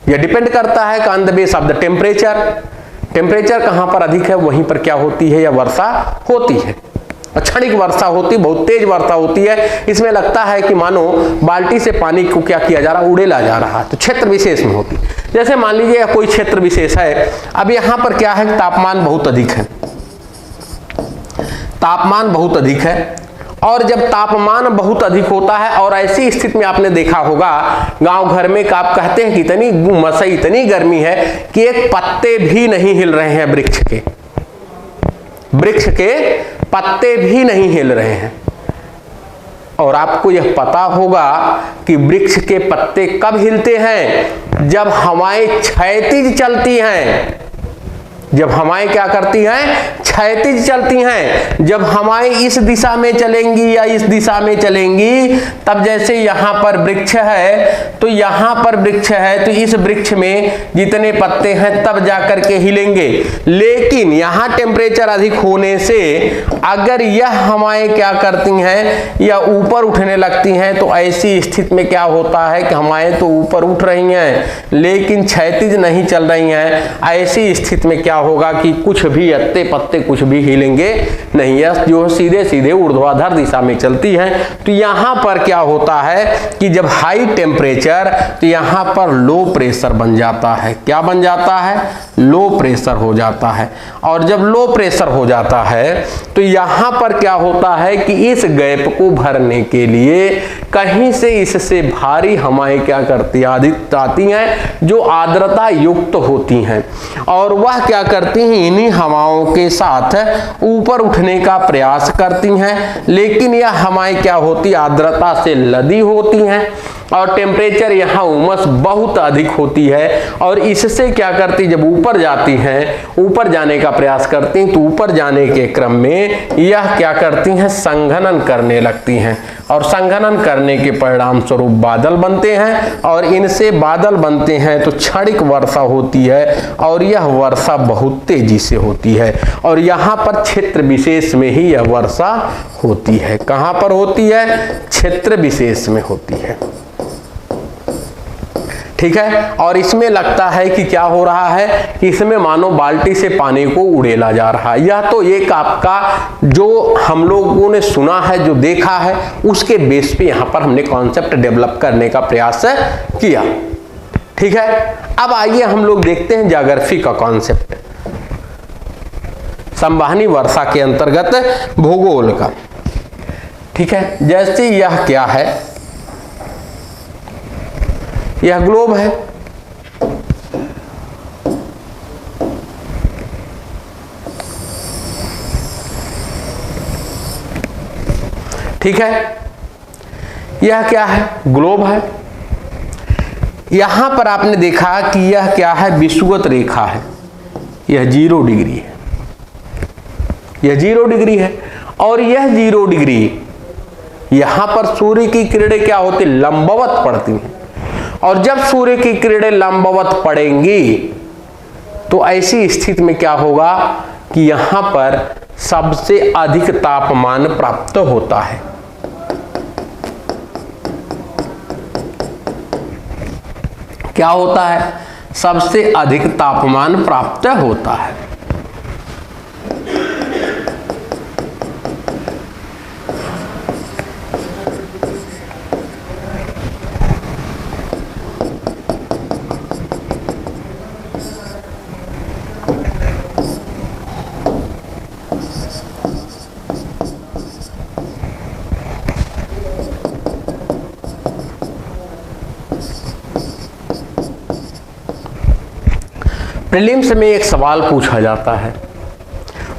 Speaker 1: यह डिपेंड करता है on the base of the temperature. Temperature कहां पर अधिक है वहीं पर क्या होती है, यह वर्षा होती है। क्षणिक वर्षा होती, बहुत तेज वर्षा होती है, इसमें लगता है कि मानो बाल्टी से पानी को क्या किया जा रहा, उड़ेला जा रहा। तो क्षेत्र विशेष में होती। जैसे मान लीजिए कोई क्षेत्र विशेष है, अब यहां पर क्या है, तापमान बहुत अधिक है, तापमान बहुत अधिक है। और जब तापमान बहुत अधिक होता है और ऐसी स्थिति में आपने देखा होगा गांव घर में, आप कहते हैं कि इतनी उमस है, इतनी गर्मी है कि एक पत्ते भी नहीं हिल रहे हैं, वृक्ष के पत्ते भी नहीं हिल रहे हैं। और आपको यह पता होगा कि वृक्ष के पत्ते कब हिलते हैं, जब हवाएं क्षैतिज चलती हैं। जब हवाएं क्या करती हैं, क्षैतिज चलती हैं। जब हवाएं इस दिशा में चलेंगी या इस दिशा में चलेंगी, तब जैसे यहां पर वृक्ष है तो यहां पर वृक्ष है तो इस वृक्ष में जितने पत्ते हैं तब जाकर के हिलेंगे। लेकिन यहां टेम्परेचर अधिक होने से अगर यह हवाएं क्या करती हैं, या ऊपर उठने लगती हैं, तो ऐसी स्थिति में क्या होता है कि हवाएं तो ऊपर उठ रही हैं लेकिन क्षैतिज नहीं चल रही हैं। ऐसी स्थिति में क्या होगा कि कुछ भी अत्ते पत्ते कुछ भी हिलेंगे नहीं, यह जो सीधे सीधे ऊर्ध्वाधर दिशा में चलती है। तो यहां पर क्या होता है कि जब हाई टेम्परेचर, तो यहां पर लो प्रेशर बन जाता है। क्या बन जाता है, लो प्रेशर हो जाता है। और जब लो प्रेशर हो जाता है तो यहां पर क्या होता है कि इस गैप को भरने के लिए कहीं से इससे भारी हवाएं क्या करती आती हैं, जो आर्द्रता युक्त होती हैं, और वह क्या करती हैं, इन्हीं हवाओं के साथ ऊपर उठने का प्रयास करती हैं, लेकिन यह हवाएं क्या होती, आर्द्रता से लदी होती हैं और टेम्परेचर यहाँ उमस बहुत अधिक होती है। और इससे क्या करती, जब ऊपर जाती हैं, ऊपर जाने का प्रयास करती हैं, तो ऊपर जाने के क्रम में यह क्या करती हैं, संघनन करने लगती हैं और संघनन करने के परिणाम स्वरूप बादल बनते हैं और इनसे बादल बनते हैं तो क्षणिक वर्षा होती है और यह वर्षा बहुत तेजी से होती है और यहाँ पर क्षेत्र विशेष में ही यह वर्षा होती है। कहाँ पर होती है, क्षेत्र विशेष में होती है। ठीक है, और इसमें लगता है कि क्या हो रहा है कि इसमें मानो बाल्टी से पानी को उड़ेला जा रहा है। यह तो एक आपका जो हम लोगों ने सुना है, जो देखा है, उसके बेस पे यहां पर हमने कॉन्सेप्ट डेवलप करने का प्रयास किया। ठीक है, अब आइए हम लोग देखते हैं ज्योग्राफी का कॉन्सेप्ट, संवहनी वर्षा के अंतर्गत भूगोल का। ठीक है, जैसे यह क्या है, यह ग्लोब है। ठीक है, यह क्या है, ग्लोब है। यहां पर आपने देखा कि यह क्या है, विषुवत रेखा है, यह 0 डिग्री है, यह 0 डिग्री है और यह 0 डिग्री, यहां पर सूर्य की किरणें क्या होती, लंबवत पड़ती हैं और जब सूर्य की किरणें लंबवत पड़ेंगी तो ऐसी स्थिति में क्या होगा कि यहां पर सबसे अधिक तापमान प्राप्त होता है। क्या होता है, सबसे अधिक तापमान प्राप्त होता है। प्रीलिम्स में एक सवाल पूछा जाता है,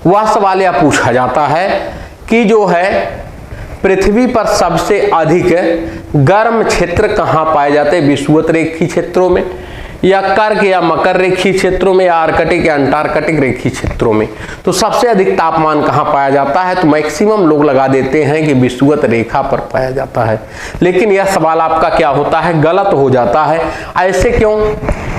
Speaker 1: वह सवाल यह पूछा जाता है कि जो है पृथ्वी पर सबसे अधिक गर्म क्षेत्र कहाँ पाए जाते हैं, विषुवत रेखीय क्षेत्रों में या कर्क या मकर रेखीय क्षेत्रों में या आर्कटिक या अंटार्कटिक रेखीय क्षेत्रों में। तो सबसे अधिक तापमान कहाँ पाया जाता है, तो मैक्सिमम लोग लगा देते हैं कि विषुवत रेखा पर पाया जाता है, लेकिन यह सवाल आपका क्या होता है, गलत हो जाता है। ऐसे क्यों,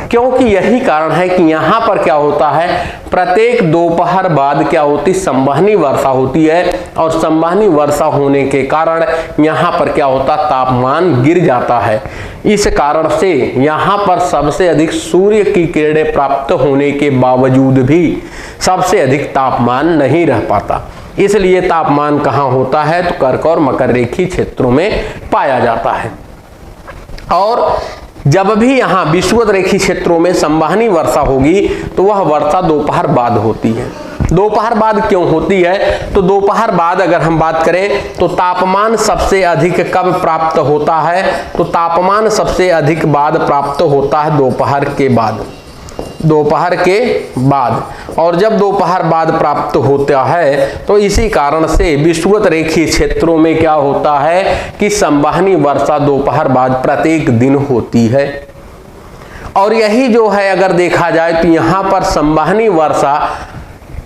Speaker 1: क्योंकि यही कारण है कि यहाँ पर क्या होता है, प्रत्येक दोपहर बाद क्या होती, संवहनी वर्षा होती है और संवहनी वर्षा होने के कारण यहाँ पर क्या होता, तापमान गिर जाता है। इस कारण से यहाँ पर सबसे अधिक सूर्य की किरणें प्राप्त होने के बावजूद भी सबसे अधिक तापमान नहीं रह पाता, इसलिए तापमान कहाँ होता है, तो कर्क और मकर रेखीय क्षेत्रों में पाया जाता है। और जब भी यहां विषुवत रेखीय क्षेत्रों में संवहनी वर्षा होगी तो वह वर्षा दोपहर बाद होती है। दोपहर बाद क्यों होती है, तो दोपहर बाद अगर हम बात करें तो तापमान सबसे अधिक कब प्राप्त होता है, तो तापमान सबसे अधिक बाद प्राप्त होता है दोपहर के बाद, दोपहर के बाद। और जब दोपहर बाद प्राप्त होता है तो इसी कारण से विषुवत रेखीय क्षेत्रों में क्या होता है कि संवहनी वर्षा दोपहर बाद प्रत्येक दिन होती है। और यही जो है अगर देखा जाए तो यहाँ पर संवहनी वर्षा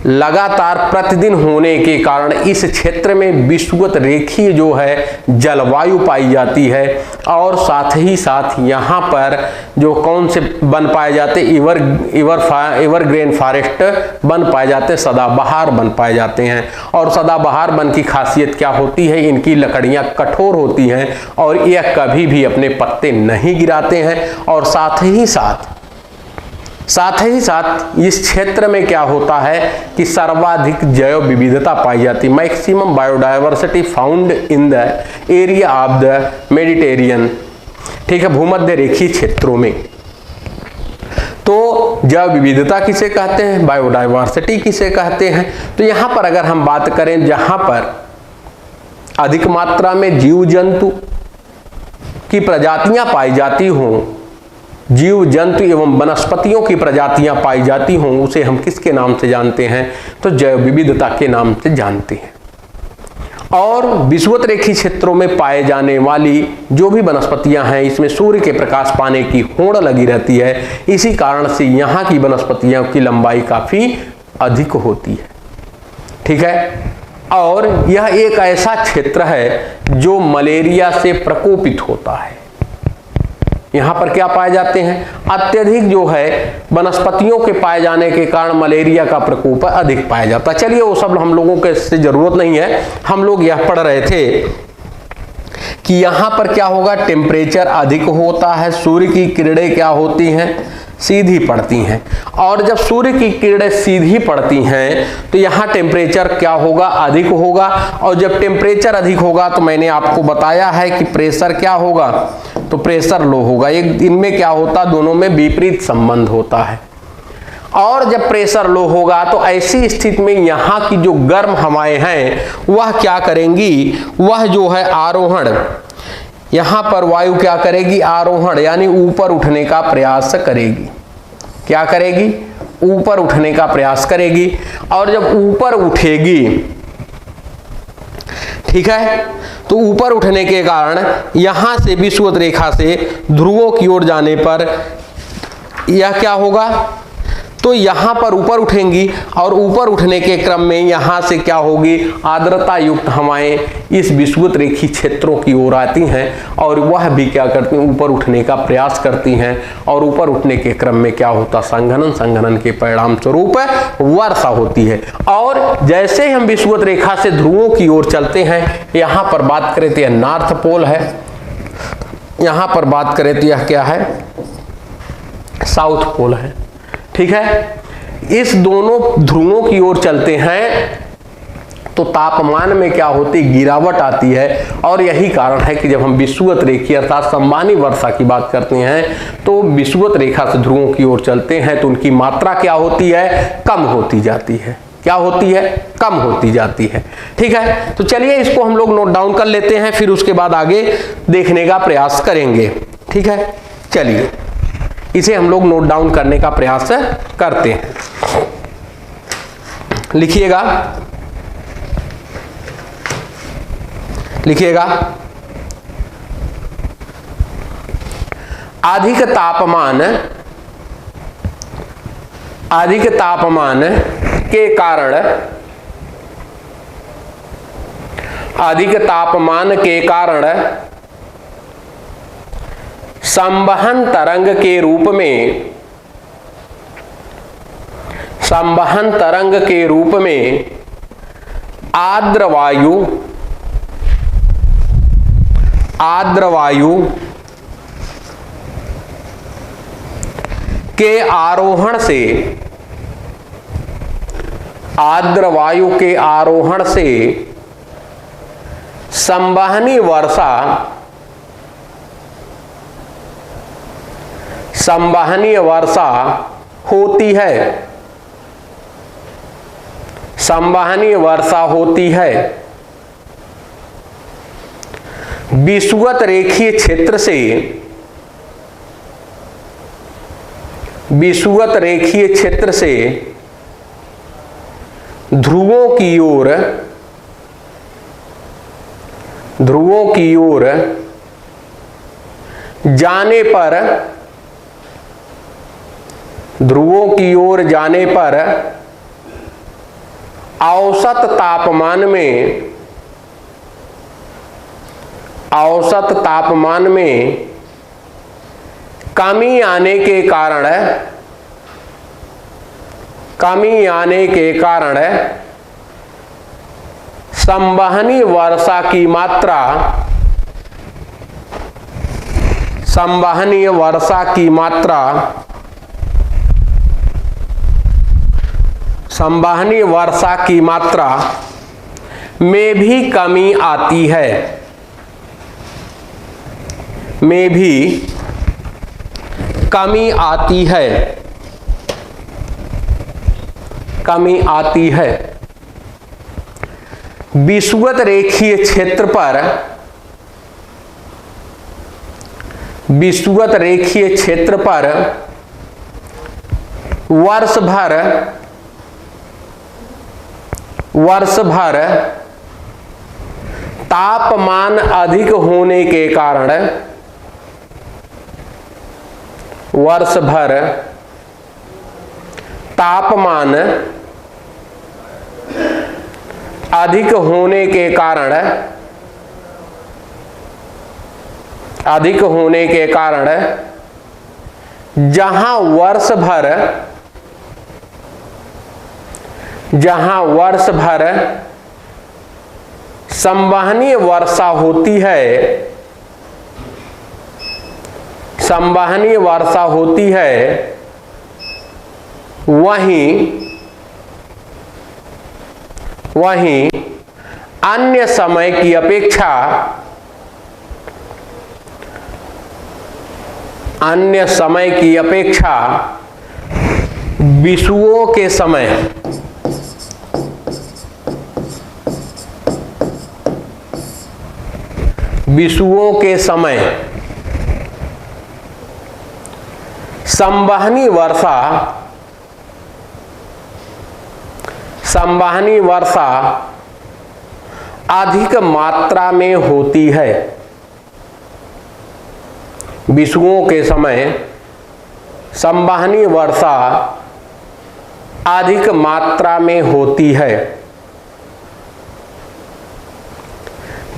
Speaker 1: लगातार प्रतिदिन होने के कारण इस क्षेत्र में विषुवत रेखीय जो है जलवायु पाई जाती है और साथ ही साथ यहाँ पर जो कौन से बन पाए जाते, एवरग्रीन फॉरेस्ट बन पाए जाते हैं, सदाबहार बन पाए जाते हैं। और सदाबहार वन की खासियत क्या होती है, इनकी लकड़ियाँ कठोर होती हैं और यह कभी भी अपने पत्ते नहीं गिराते हैं। और साथ ही साथ इस क्षेत्र में क्या होता है कि सर्वाधिक जैव विविधता पाई जाती है, maximum biodiversity found in the area of the Mediterranean. ठीक है, भूमध्य रेखीय क्षेत्रों में। तो जैव विविधता किसे कहते हैं, बायोडायवर्सिटी किसे कहते हैं। तो यहां पर अगर हम बात करें जहां पर अधिक मात्रा में जीव जंतु की प्रजातियां पाई जाती हों जीव जंतु एवं वनस्पतियों की प्रजातियां पाई जाती हों उसे हम किसके नाम से जानते हैं? तो जैव विविधता के नाम से जानते हैं। और विषुवत-रेखीय क्षेत्रों में पाए जाने वाली जो भी वनस्पतियां हैं इसमें सूर्य के प्रकाश पाने की होड़ लगी रहती है, इसी कारण से यहाँ की वनस्पतियों की लंबाई काफी अधिक होती है। ठीक है, और यह एक ऐसा क्षेत्र है जो मलेरिया से प्रकोपित होता है। यहाँ पर क्या पाए जाते हैं? अत्यधिक जो है वनस्पतियों के पाए जाने के कारण मलेरिया का प्रकोप अधिक पाया जाता है। चलिए वो सब हम लोगों के इससे जरूरत नहीं है, हम लोग यह पढ़ रहे थे कि यहाँ पर क्या होगा, टेम्परेचर अधिक होता है, सूर्य की किरणें क्या होती हैं, सीधी पड़ती हैं, और जब सूर्य की किरणें सीधी पड़ती हैं तो यहाँ टेम्परेचर क्या होगा, अधिक होगा, और जब टेम्परेचर अधिक होगा तो मैंने आपको बताया है कि प्रेशर क्या होगा, तो प्रेशर लो होगा। एक इनमें क्या होता, दोनों में विपरीत संबंध होता है। और जब प्रेशर लो होगा तो ऐसी स्थिति में यहाँ की जो गर्म हवाएं हैं वह क्या करेंगी, वह जो है आरोहण, यहाँ पर वायु क्या करेगी, आरोहण यानी ऊपर उठने का प्रयास करेगी। क्या करेगी? ऊपर उठने का प्रयास करेगी, और जब ऊपर उठेगी, ठीक है, तो ऊपर उठने के कारण यहां से विषुवत रेखा से ध्रुवों की ओर जाने पर यह क्या होगा, तो यहां पर ऊपर उठेंगी, और ऊपर उठने के क्रम में यहां से क्या होगी, आर्द्रता युक्त हवाएं इस विषुवत रेखीय क्षेत्रों की ओर आती हैं, और वह भी क्या करती हैं, ऊपर उठने का प्रयास करती हैं, और ऊपर उठने के क्रम में क्या होता, संघनन के परिणाम स्वरूप वर्षा होती है। और जैसे हम विषुवत रेखा से ध्रुवों की ओर चलते हैं, यहां पर बात करें तो यह नॉर्थ पोल है, यहां पर बात करें तो यह क्या है, साउथ पोल है। ठीक है, इस दोनों ध्रुवों की ओर चलते हैं तो तापमान में क्या होती, गिरावट आती है, और यही कारण है कि जब हम विषुवत रेखीय अर्थात संवहनी वर्षा की बात करते हैं तो विषुवत रेखा से ध्रुवों की ओर चलते हैं तो उनकी मात्रा क्या होती है, कम होती जाती है। क्या होती है, कम होती जाती है। ठीक है, तो चलिए इसको हम लोग नोट डाउन कर लेते हैं, फिर उसके बाद आगे देखने का प्रयास करेंगे। ठीक है, चलिए इसे हम लोग नोट डाउन करने का प्रयास करते हैं। लिखिएगा, लिखिएगा, अधिक तापमान के कारण, अधिक तापमान के कारण संवहन तरंग के रूप में, संवहन तरंग के रूप में आर्द्र वायु के आरोहण से, आर्द्र वायु के आरोहण से संवहनी वर्षा, संवहनीय वर्षा होती है, संवहनीय वर्षा होती है। विषुवत रेखीय क्षेत्र से, विषुवत रेखीय क्षेत्र से ध्रुवों की ओर, ध्रुवों की ओर जाने पर, ध्रुवों की ओर जाने पर औसत तापमान में, औसत तापमान में कमी आने के कारण, कमी आने के कारण संवहनी वर्षा की मात्रा, संवहनीय वर्षा की मात्रा, संवहनीय वर्षा की मात्रा में भी कमी आती है, में भी कमी आती है, कमी आती है। विषुवत रेखीय क्षेत्र पर विषुवत रेखीय क्षेत्र पर वर्ष भर तापमान अधिक होने के कारण वर्ष भर तापमान अधिक होने के कारण जहां वर्ष भर संवहनीय वर्षा होती है वहीं अन्य समय की अपेक्षा विषुवों के समय संवहनी वर्षा अधिक मात्रा में होती है। विषुवों के समय संवहनी वर्षा अधिक मात्रा में होती है,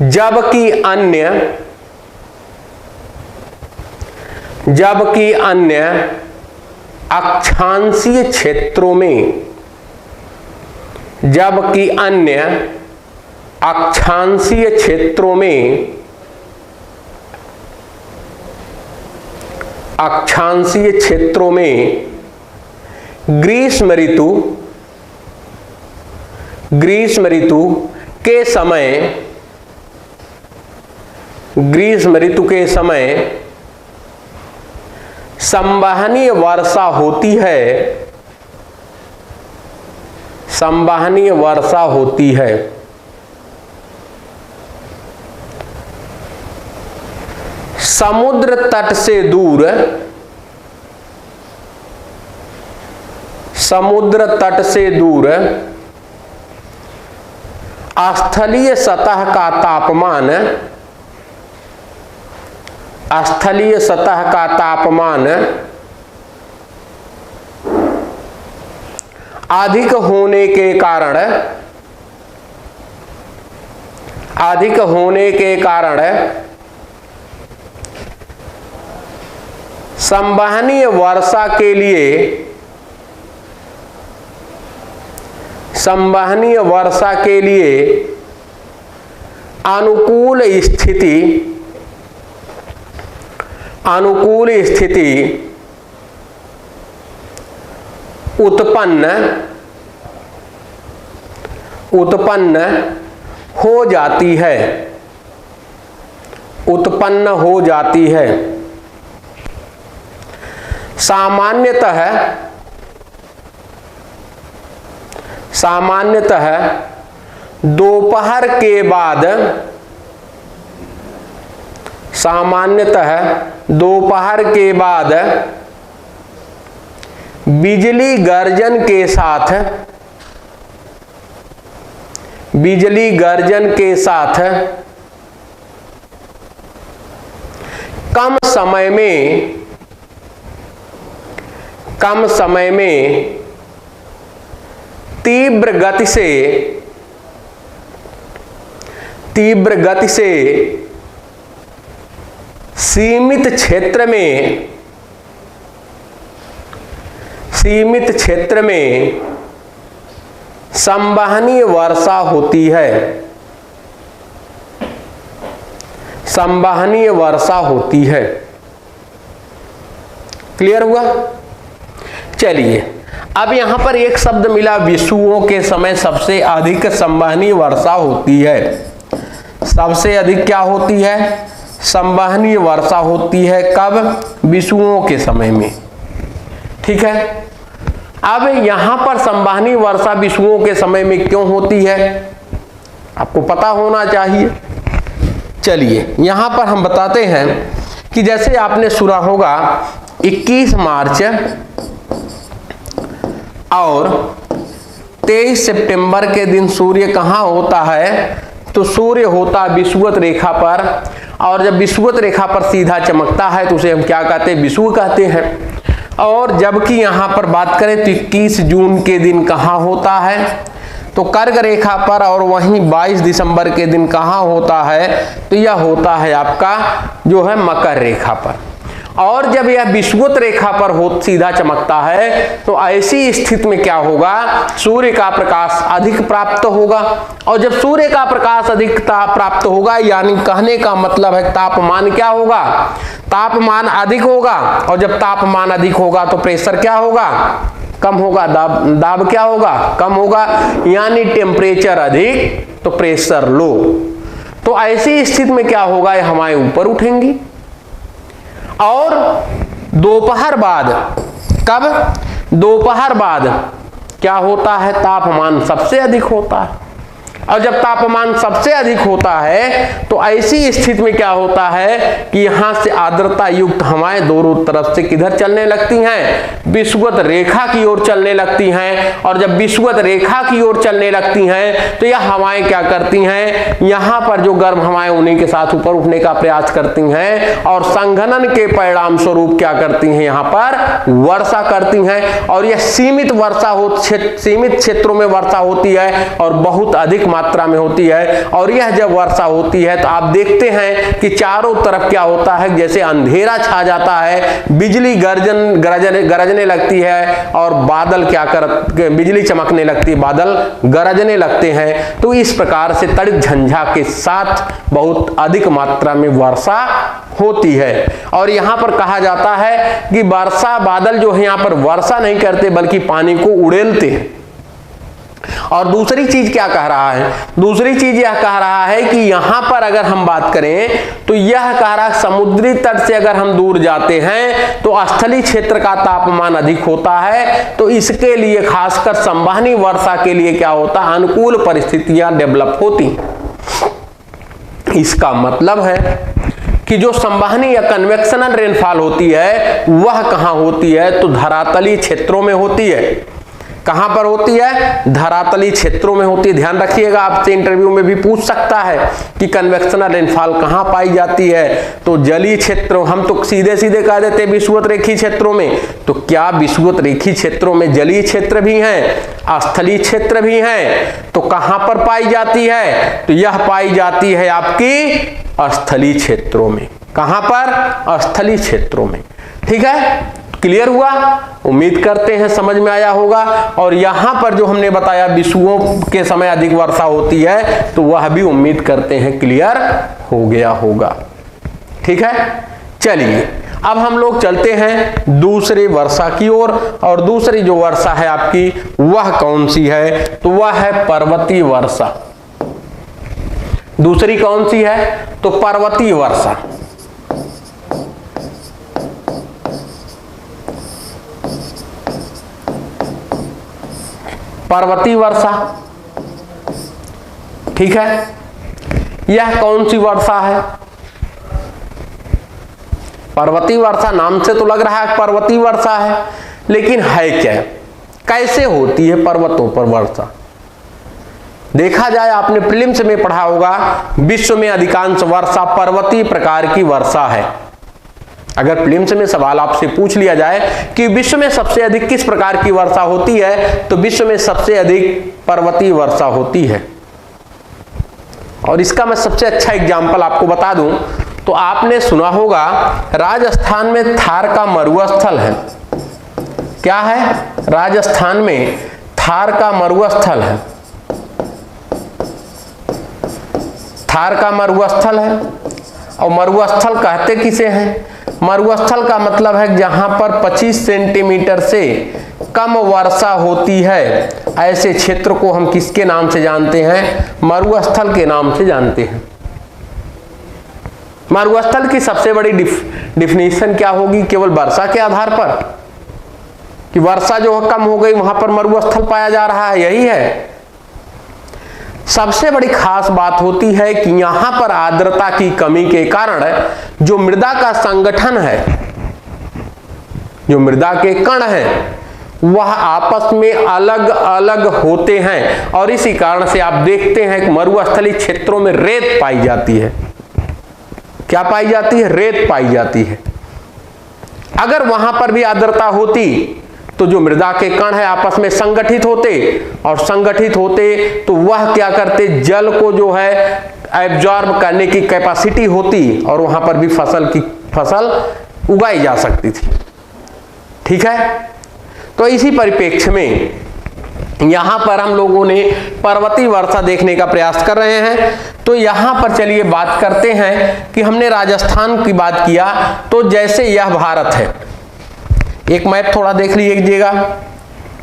Speaker 1: जबकि अन्य अक्षांशीय क्षेत्रों में ग्रीष्म ऋतु के समय संवहनीय वर्षा होती है। समुद्र तट से दूर स्थलीय सतह का तापमान अधिक होने के कारण संवहनीय वर्षा के लिए अनुकूल स्थिति उत्पन्न हो जाती है। सामान्यतः दोपहर के बाद बिजली गर्जन के साथ कम समय में तीव्र गति से सीमित क्षेत्र में संवहनीय वर्षा होती है। क्लियर हुआ? चलिए, अब यहां पर एक शब्द मिला, विषुवों के समय सबसे अधिक संवहनीय वर्षा होती है। सबसे अधिक क्या होती है? संवहनीय वर्षा होती है। कब? विषुवों के समय में। ठीक है। अब यहां पर संवहनीय वर्षा विषुवों के समय में क्यों होती है, आपको पता होना चाहिए। चलिए, यहां पर हम बताते हैं कि जैसे आपने सुना होगा 21 मार्च और 23 सितंबर के दिन सूर्य कहाँ होता है? तो सूर्य होता है विषुवत रेखा पर, और जब विषुवत रेखा पर सीधा चमकता है तो उसे हम क्या कहते हैं? विषुव कहते हैं। और जबकि यहां पर बात करें तो 21 जून के दिन कहाँ होता है? तो कर्क रेखा पर, और वहीं 22 दिसंबर के दिन कहाँ होता है? तो यह होता है आपका जो है मकर रेखा पर। और जब यह विषुवत रेखा पर हो सीधा चमकता है तो ऐसी स्थिति में क्या होगा? सूर्य का प्रकाश अधिक प्राप्त होगा, और जब सूर्य का प्रकाश अधिक प्राप्त होगा यानी कहने का मतलब है तापमान क्या होगा? तापमान अधिक होगा, और जब तापमान अधिक होगा तो प्रेशर क्या होगा? कम होगा। दाब क्या होगा? कम होगा, यानी टेम्परेचर अधिक तो प्रेशर लो। तो ऐसी स्थिति में क्या होगा? ये हवाएं ऊपर उठेंगी, और दोपहर बाद, कब? दोपहर बाद क्या होता है? तापमान सबसे अधिक होता है, और जब तापमान सबसे अधिक होता है तो ऐसी स्थिति में क्या होता है कि यहां से आर्द्रता युक्त हवाएं दोनों तरफ से किधर चलने लगती हैं? विषुवत रेखा की ओर चलने लगती हैं। और जब विषुवत रेखा की ओर चलने लगती हैं तो यह हवाएं क्या करती हैं? यहां पर जो गर्म हवाएं उन्हीं के साथ ऊपर उठने का प्रयास करती हैं, और संघनन के परिणाम स्वरूप क्या करती हैं? यहां पर वर्षा करती हैं, और यह सीमित वर्षा हो, सीमित क्षेत्रों में वर्षा होती है और बहुत अधिक मात्रा में होती है। और यह जब वर्षा होती है तो आप देखते हैं कि चारों तरफ क्या होता है? जैसे अंधेरा छा जाता है, बिजली गरजने लगती है, और बादल क्या बिजली चमकने लगती है, बादल गरजने लगते हैं। तो इस प्रकार से तड़क झंझा के साथ बहुत अधिक मात्रा में वर्षा होती है। और यहां पर कहा जाता है कि वर्षा बादल जो है यहां पर वर्षा नहीं करते बल्कि पानी को उड़ेलते हैं। और दूसरी चीज क्या कह रहा है? दूसरी चीज यह कह रहा है कि यहां पर अगर हम बात करें तो यह कह रहा है समुद्री तट से अगर हम दूर जाते हैं तो स्थलीय क्षेत्र का तापमान अधिक होता है, तो इसके लिए खासकर संवहनी वर्षा के लिए क्या होता है? अनुकूल परिस्थितियां डेवलप होती। इसका मतलब है कि जो संवहनी या कन्वेक्शनल रेनफॉल होती है वह कहां होती है? तो धरातलीय क्षेत्रों में होती है। कहां पर होती है? धरातलीय क्षेत्रों में होती है। ध्यान रखिएगा, आपसे इंटरव्यू में भी पूछ सकता है कि कन्वेक्शनल रेनफॉल कहां पाई जाती है? तो जलीय क्षेत्रों, हम तो सीधे सीधे कह देते हैं विषुवत रेखीय क्षेत्रों में। तो क्या विषुवत रेखीय क्षेत्रों में जलीय क्षेत्र भी हैं, स्थलीय क्षेत्र भी हैं? तो कहां पर पाई जाती है? तो यह पाई जाती है आपकी स्थलीय क्षेत्रों में। कहां पर? स्थलीय क्षेत्रों में। ठीक है, क्लियर हुआ? उम्मीद करते हैं समझ में आया होगा। और यहां पर जो हमने बताया विषुवों के समय अधिक वर्षा होती है तो वह भी उम्मीद करते हैं क्लियर हो गया होगा। ठीक है, चलिए अब हम लोग चलते हैं दूसरी वर्षा की ओर। और दूसरी जो वर्षा है आपकी वह कौन सी है? तो वह है पर्वतीय वर्षा। दूसरी कौन सी है? तो पर्वतीय वर्षा। पर्वतीय वर्षा, ठीक है। यह कौन सी वर्षा है? पर्वतीय वर्षा, नाम से तो लग रहा है पर्वतीय वर्षा है, लेकिन है क्या? कैसे होती है पर्वतों पर वर्षा? देखा जाए, आपने प्रीलिम्स में पढ़ा होगा विश्व में अधिकांश वर्षा पर्वतीय प्रकार की वर्षा है। अगर प्रीलिम्स में सवाल आपसे पूछ लिया जाए कि विश्व में सबसे अधिक किस प्रकार की वर्षा होती है, तो विश्व में सबसे अधिक पर्वतीय वर्षा होती है। और इसका मैं सबसे अच्छा एग्जाम्पल आपको बता दूं तो आपने सुना होगा राजस्थान में थार का मरुस्थल है। क्या है? राजस्थान में थार का मरुस्थल है। थार का मरुस्थल है। और मरुस्थल कहते किसे हैं? मरुस्थल का मतलब है जहां पर 25 सेंटीमीटर से कम वर्षा होती है, ऐसे क्षेत्र को हम किसके नाम से जानते हैं? मरुस्थल के नाम से जानते हैं। मरुस्थल की सबसे बड़ी डिफिनीशन क्या होगी? केवल वर्षा के आधार पर कि वर्षा जो कम हो गई वहां पर मरुस्थल पाया जा रहा है, यही है। सबसे बड़ी खास बात होती है कि यहां पर आर्द्रता की कमी के कारण जो मृदा का संगठन है, जो मृदा के कण हैं, वह आपस में अलग अलग होते हैं और इसी कारण से आप देखते हैं कि मरुस्थलीय क्षेत्रों में रेत पाई जाती है। क्या पाई जाती है? रेत पाई जाती है। अगर वहां पर भी आर्द्रता होती तो जो मृदा के कण है आपस में संगठित होते, और संगठित होते तो वह क्या करते, जल को जो है एब्जॉर्ब करने की कैपेसिटी होती और वहां पर भी फसल उगाई जा सकती थी। ठीक है, तो इसी परिप्रेक्ष्य में यहां पर हम लोगों ने पर्वतीय वर्षा देखने का प्रयास कर रहे हैं। तो यहां पर चलिए बात करते हैं कि हमने राजस्थान की बात किया, तो जैसे यह भारत है, एक मैप थोड़ा देख लीजिएगा,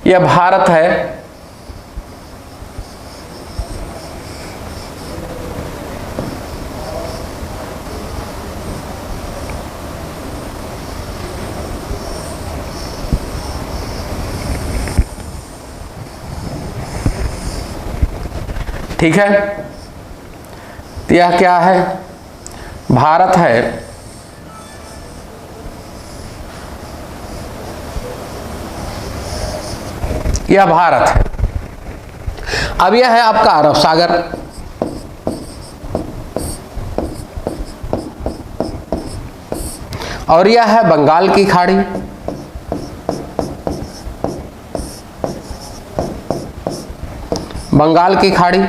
Speaker 1: यह भारत है, ठीक है। तो यह क्या है? भारत है। यह भारत है। अब यह है आपका अरब सागर, और यह है बंगाल की खाड़ी, बंगाल की खाड़ी।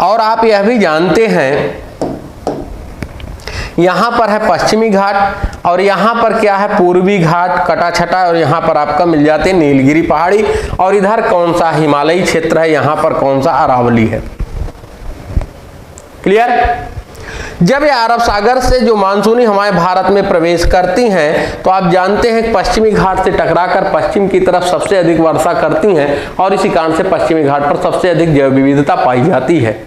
Speaker 1: और आप यह भी जानते हैं यहां पर है पश्चिमी घाट और यहां पर क्या है, पूर्वी घाट कटा छटा, और यहां पर आपका मिल जाते हैं नीलगिरी पहाड़ी, और इधर कौन सा हिमालयी क्षेत्र है, यहां पर कौन सा, अरावली है। क्लियर? जब ये अरब सागर से जो मानसूनी हमारे भारत में प्रवेश करती हैं तो आप जानते हैं कि पश्चिमी घाट से टकराकर पश्चिम की तरफ सबसे अधिक वर्षा करती हैं और इसी कारण से पश्चिमी घाट पर सबसे अधिक जैव विविधता पाई जाती है।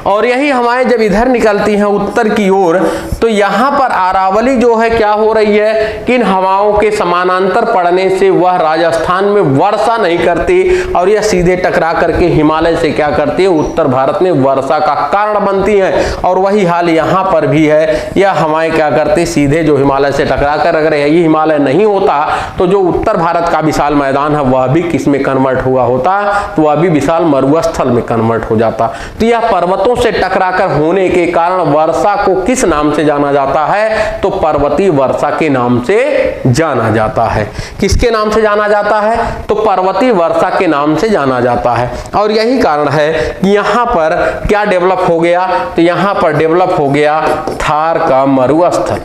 Speaker 1: और यही हमारे जब इधर निकलती हैं उत्तर की ओर, तो यहां पर अरावली जो है क्या हो रही है कि इन हवाओं के समानांतर पड़ने से वह राजस्थान में वर्षा नहीं करती और यह सीधे टकरा करके हिमालय से क्या करती है, उत्तर भारत में वर्षा का कारण बनती हैं। और वही हाल यहां पर भी है, यह हवाएं क्या करती, सीधे जो हिमालय से टकरा कर, अगर यही हिमालय नहीं होता तो जो उत्तर भारत का विशाल मैदान है वह भी किस में कन्वर्ट हुआ होता, तो वह भी विशाल मरुस्थल में कन्वर्ट हो जाता। तो यह पर्वतों से टकराकर होने के कारण वर्षा को किस नाम से जाना जाता है, तो पर्वतीय वर्षा के नाम से जाना जाता है। किसके नाम से जाना जाता है, तो पर्वतीय वर्षा के नाम से जाना जाता है। और यही कारण है कि यहां पर क्या डेवलप हो गया, तो यहां पर डेवलप हो गया थार का मरुस्थल।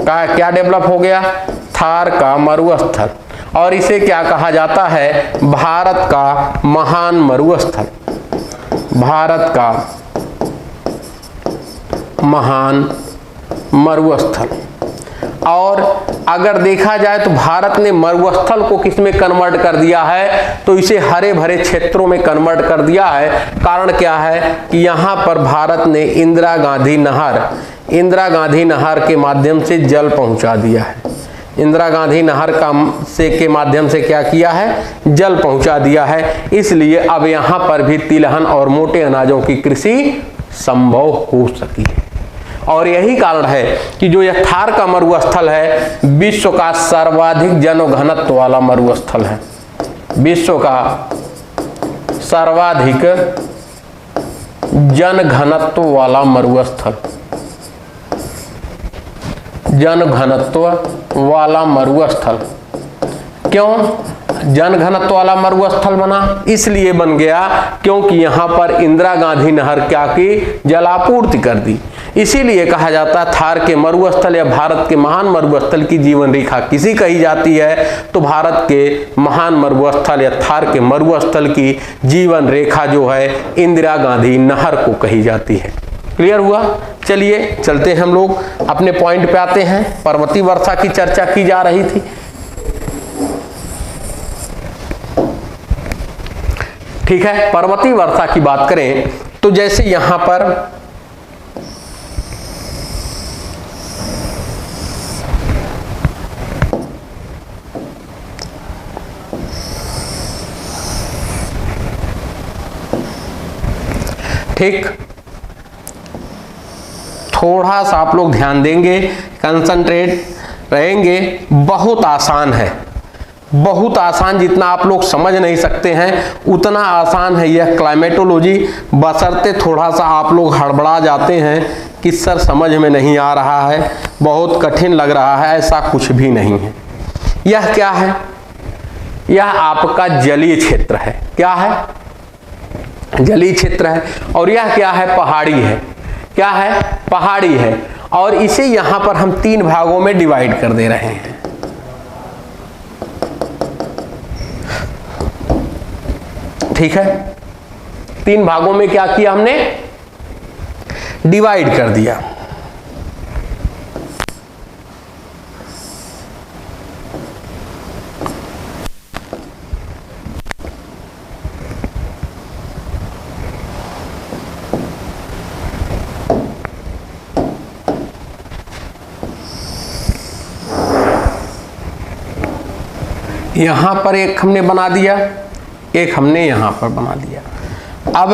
Speaker 1: क्या डेवलप हो गया, थार का मरुस्थल, और इसे क्या कहा जाता है, भारत का महान मरुस्थल, भारत का महान मरुस्थल। और अगर देखा जाए तो भारत ने मरुस्थल को किस में कन्वर्ट कर दिया है, तो इसे हरे भरे क्षेत्रों में कन्वर्ट कर दिया है। कारण क्या है कि यहां पर भारत ने इंदिरा गांधी नहर के माध्यम से जल पहुंचा दिया है। इंदिरा गांधी नहर के माध्यम से क्या किया है, जल पहुंचा दिया है। इसलिए अब यहां पर भी तिलहन और मोटे अनाजों की कृषि संभव हो सकी है। और यही कारण है कि जो यह थार का मरुस्थल है विश्व का सर्वाधिक जनघनत्व वाला मरुस्थल है, विश्व का सर्वाधिक जनघनत्व वाला मरुस्थल, जनघनत्व वाला मरुस्थल। क्यों जनघनत्व वाला मरुस्थल बना, इसलिए बन गया क्योंकि यहां पर इंदिरा गांधी नहर क्या की, जलापूर्ति कर दी। इसीलिए कहा जाता है थार के मरुस्थल या भारत के महान मरुस्थल की जीवन रेखा किसी कही जाती है, तो भारत के महान मरुस्थल या थार के मरुस्थल की जीवन रेखा जो है इंदिरा गांधी नहर को कही जाती है। क्लियर हुआ? चलिए चलते हैं हम लोग अपने पॉइंट पे आते हैं। पर्वतीय वर्षा की चर्चा की जा रही थी। ठीक है, पर्वतीय वर्षा की बात करें तो जैसे यहां पर ठीक, थोड़ा सा आप लोग ध्यान देंगे, कंसंट्रेट रहेंगे। बहुत आसान है, बहुत आसान, जितना आप लोग समझ नहीं सकते हैं उतना आसान है यह क्लाइमेटोलॉजी, बशर्ते थोड़ा सा आप लोग हड़बड़ा जाते हैं कि सर समझ में नहीं आ रहा है, बहुत कठिन लग रहा है, ऐसा कुछ भी नहीं है। यह क्या है? यह आपका जलीय क्षेत्र है। क्या है? जलीय क्षेत्र है। और यह क्या है? पहाड़ी है। क्या है? पहाड़ी है। और इसे यहां पर हम 3 भागों में डिवाइड कर दे रहे हैं। ठीक है, 3 भागों में क्या किया हमने? डिवाइड कर दिया। यहां पर एक हमने बना दिया, एक हमने यहां पर बना दिया। अब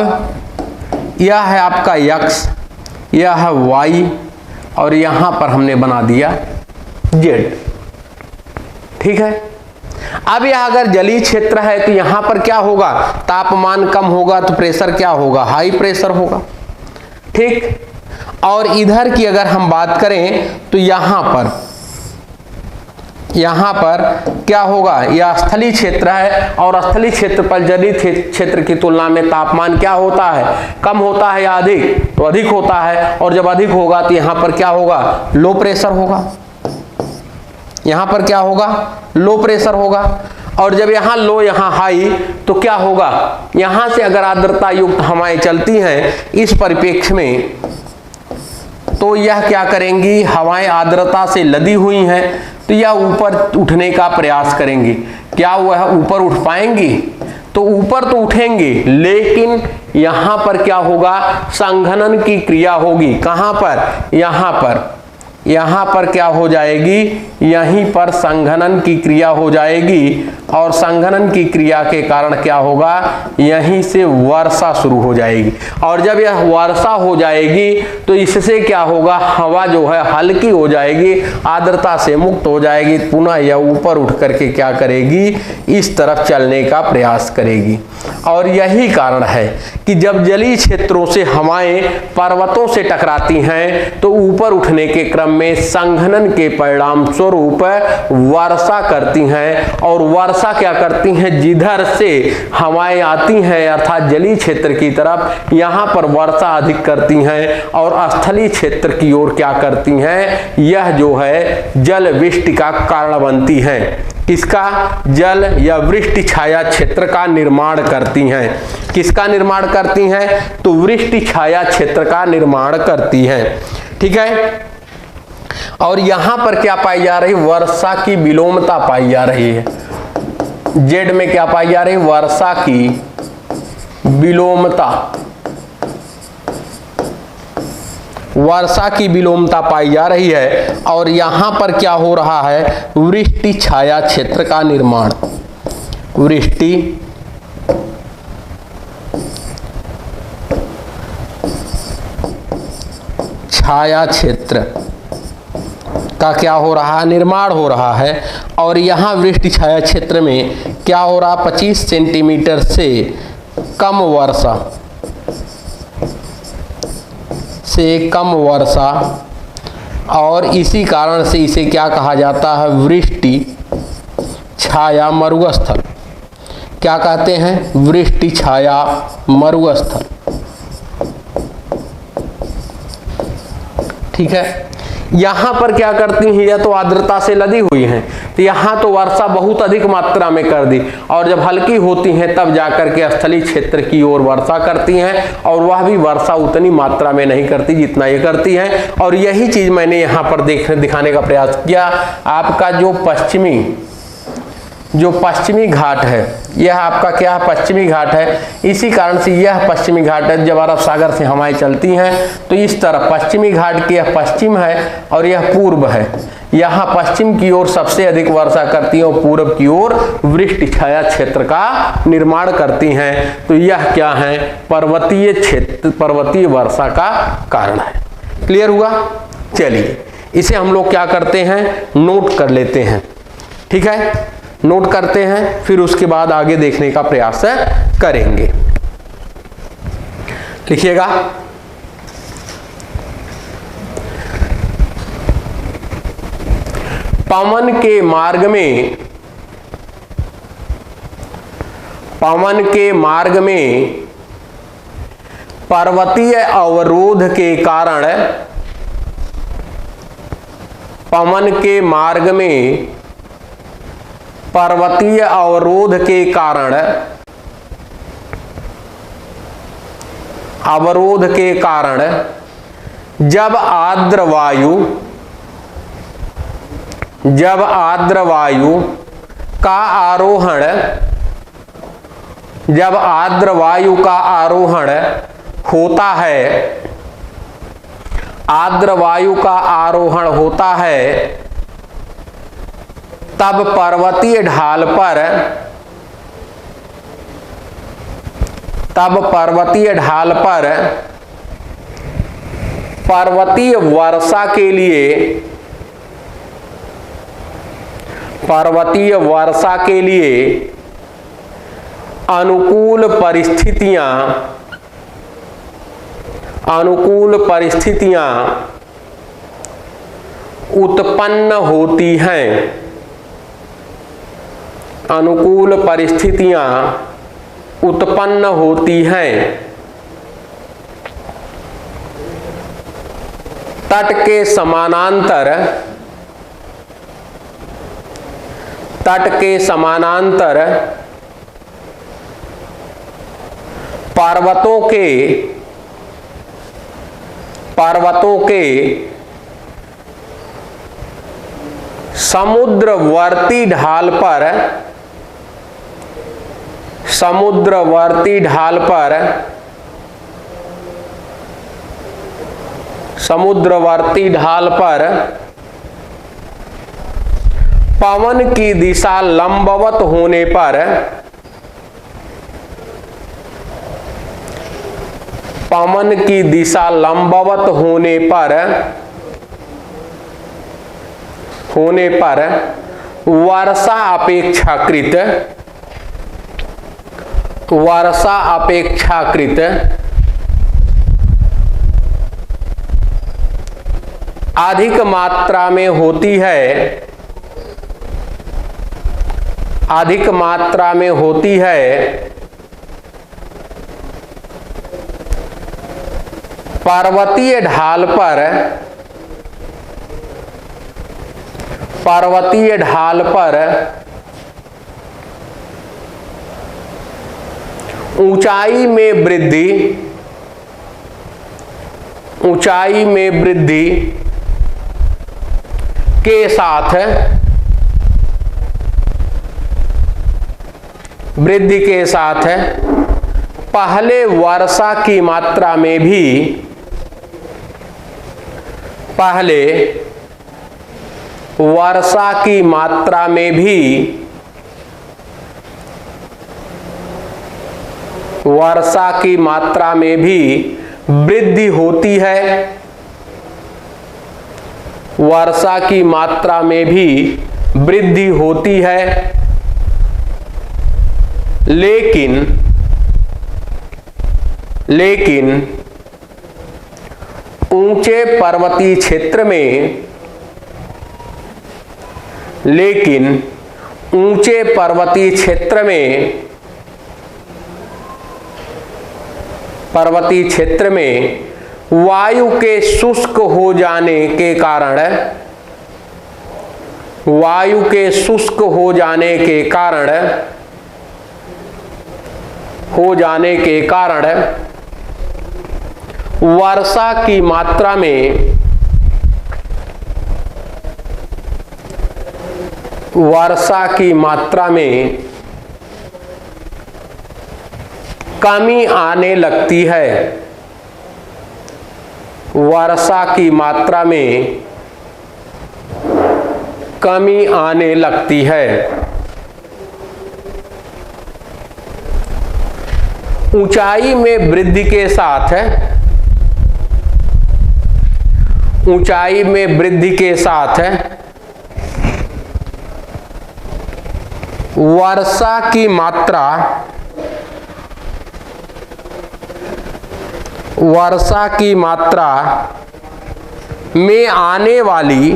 Speaker 1: यह है आपका x, यह है y, और यहां पर हमने बना दिया z। ठीक है, अब यह अगर जलीय क्षेत्र है तो यहां पर क्या होगा? तापमान कम होगा तो प्रेशर क्या होगा? हाई प्रेशर होगा। ठीक, और इधर की अगर हम बात करें तो यहां पर क्या होगा? यह स्थलीय क्षेत्र है, और स्थलीय क्षेत्र पर जलीय क्षेत्र की तुलना में तापमान क्या होता है? कम होता है या अधिक? तो अधिक होता है। और जब अधिक होगा तो यहां पर क्या होगा? लो प्रेशर होगा। यहां पर क्या होगा? लो प्रेशर होगा। और जब यहां लो यहां हाई तो क्या होगा? यहां से अगर आर्द्रता युक्त हवाएं चलती हैं इस परिप्रेक्ष्य में, तो यह क्या करेंगी? हवाएं आर्द्रता से लदी हुई हैं तो यह ऊपर उठने का प्रयास करेंगी। क्या वह ऊपर उठ पाएंगी? तो ऊपर तो उठेंगे, लेकिन यहां पर क्या होगा? संघनन की क्रिया होगी। कहां पर? यहां पर। यहां पर क्या हो जाएगी? यहीं पर संघनन की क्रिया हो जाएगी, और संघनन की क्रिया के कारण क्या होगा? यहीं से वर्षा शुरू हो जाएगी। और जब यह वर्षा हो जाएगी तो इससे क्या होगा? हवा जो है हल्की हो जाएगी, आर्द्रता से मुक्त हो जाएगी, पुनः यह ऊपर उठ करके क्या करेगी? इस तरफ चलने का प्रयास करेगी। और यही कारण है कि जब जलीय क्षेत्रों से हवाएं पर्वतों से टकराती हैं तो ऊपर उठने के क्रम में संघनन के परिणाम स्वरूप वर्षा करती हैं। और वर्षा क्या करती हैं? जिधर से हवाएं आती हैं अर्थात जलीय क्षेत्र की तरफ, यहां पर वर्षा अधिक करती हैं, और स्थलीय क्षेत्र की ओर क्या करती हैं? यह जो है जल वृष्टि का कारण बनती हैं। किसका? जल या वृष्टि छाया क्षेत्र का निर्माण करती हैं। किसका निर्माण करती हैं? तो वृष्टि छाया क्षेत्र का निर्माण करती हैं। ठीक है, और यहां पर क्या पाई जा रही? वर्षा की विलोमता पाई जा रही है। जेड में क्या पाई जा रही? वर्षा की विलोमता। वर्षा की विलोमता पाई जा रही है, और यहां पर क्या हो रहा है? वृष्टि छाया क्षेत्र का निर्माण। वृष्टि छाया क्षेत्र का क्या हो रहा है? निर्माण हो रहा है। और यहां वृष्टि छाया क्षेत्र में क्या हो रहा? 25 सेंटीमीटर से कम वर्षा, और इसी कारण से इसे क्या कहा जाता है? वृष्टि छाया मरुस्थल। क्या कहते हैं? वृष्टि छाया मरुस्थल। ठीक है, यहां पर क्या करती हैं? यह तो आर्द्रता से लदी हुई हैं, तो यहां तो वर्षा बहुत अधिक मात्रा में कर दी, और जब हल्की होती हैं तब जाकर के स्थलीय क्षेत्र की ओर वर्षा करती हैं, और वह भी वर्षा उतनी मात्रा में नहीं करती जितना ये करती हैं। और यही चीज मैंने यहां पर दिखाने का प्रयास किया। आपका जो पश्चिमी घाट है, यह आपका क्या है? पश्चिमी घाट है। इसी कारण से यह पश्चिमी घाट है। जब अरब सागर से हवाएं चलती हैं तो इस तरफ पश्चिमी घाट की यह पश्चिम है और यह पूर्व है। यहाँ पश्चिम की ओर सबसे अधिक वर्षा करती हैं और पूर्व की ओर वृष्टि छाया क्षेत्र का निर्माण करती हैं। तो यह क्या है? पर्वतीय क्षेत्र, पर्वतीय वर्षा का कारण है। क्लियर हुआ? चलिए इसे हम लोग क्या करते हैं, नोट कर लेते हैं। ठीक है, नोट करते हैं, फिर उसके बाद आगे देखने का प्रयास करेंगे। लिखिएगा, पवन के मार्ग में, पवन के मार्ग में पर्वतीय अवरोध के कारण, पवन के मार्ग में पर्वतीय अवरोध के कारण, अवरोध के कारण जब आर्द्र वायु, जब आर्द्र वायु का आरोहण, जब आर्द्र वायु का आरोहण होता है, आर्द्र वायु का आरोहण होता है, तब पर्वतीय ढाल पर, तब पर्वतीय ढाल पर पर्वतीय वर्षा के लिए, पर्वतीय वर्षा के लिए अनुकूल परिस्थितियां, अनुकूल परिस्थितियां उत्पन्न होती हैं, अनुकूल परिस्थितियां उत्पन्न होती हैं। तट के समानांतर, तट के समानांतर पर्वतों के, पर्वतों के समुद्रवर्ती ढाल पर, समुद्रवर्ती ढाल पर, समुद्रवर्ती ढाल पर पवन की दिशा लंबवत होने पर, पवन की दिशा लंबवत होने पर, होने पर वर्षा अपेक्षाकृत, वर्षा अपेक्षाकृत अधिक मात्रा में होती है, अधिक मात्रा में होती है। पर्वतीय ढाल पर, पर्वतीय ढाल पर ऊंचाई में वृद्धि, ऊंचाई में वृद्धि के साथ, वृद्धि के साथ पहले वर्षा की मात्रा में भी, पहले वर्षा की मात्रा में भी, वर्षा की मात्रा में भी वृद्धि होती है, वर्षा की मात्रा में भी वृद्धि होती है। लेकिन, लेकिन ऊंचे पर्वतीय क्षेत्र में, लेकिन ऊंचे पर्वतीय क्षेत्र में, पर्वतीय क्षेत्र में वायु के शुष्क हो जाने के कारण, वायु के शुष्क हो जाने के कारण, हो जाने के कारण वर्षा की मात्रा में, वर्षा की मात्रा में कमी आने लगती है, वर्षा की मात्रा में कमी आने लगती है। ऊंचाई में वृद्धि के साथ, ऊंचाई में वृद्धि के साथ वर्षा की मात्रा, वर्षा की मात्रा में आने वाली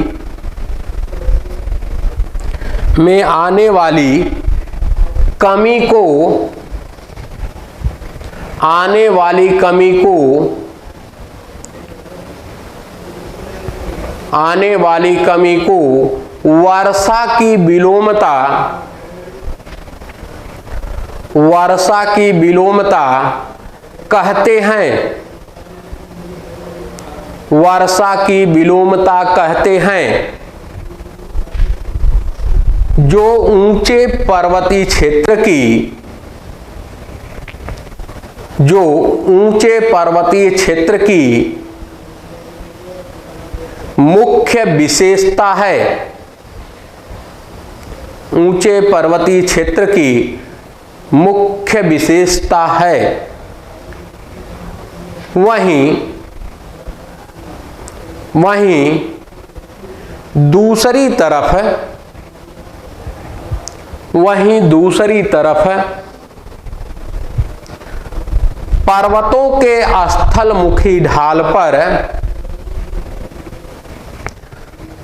Speaker 1: कमी को, आने वाली कमी को, आने वाली कमी को वर्षा की विलोमता, वर्षा की विलोमता कहते हैं। वर्षा की विलोमता कहते हैं। जो ऊंचे पर्वतीय क्षेत्र की, जो ऊंचे पर्वतीय क्षेत्र की मुख्य विशेषता है, ऊंचे पर्वतीय क्षेत्र की मुख्य विशेषता है, वहीं दूसरी तरफ पर्वतों के स्थलमुखी ढाल पर,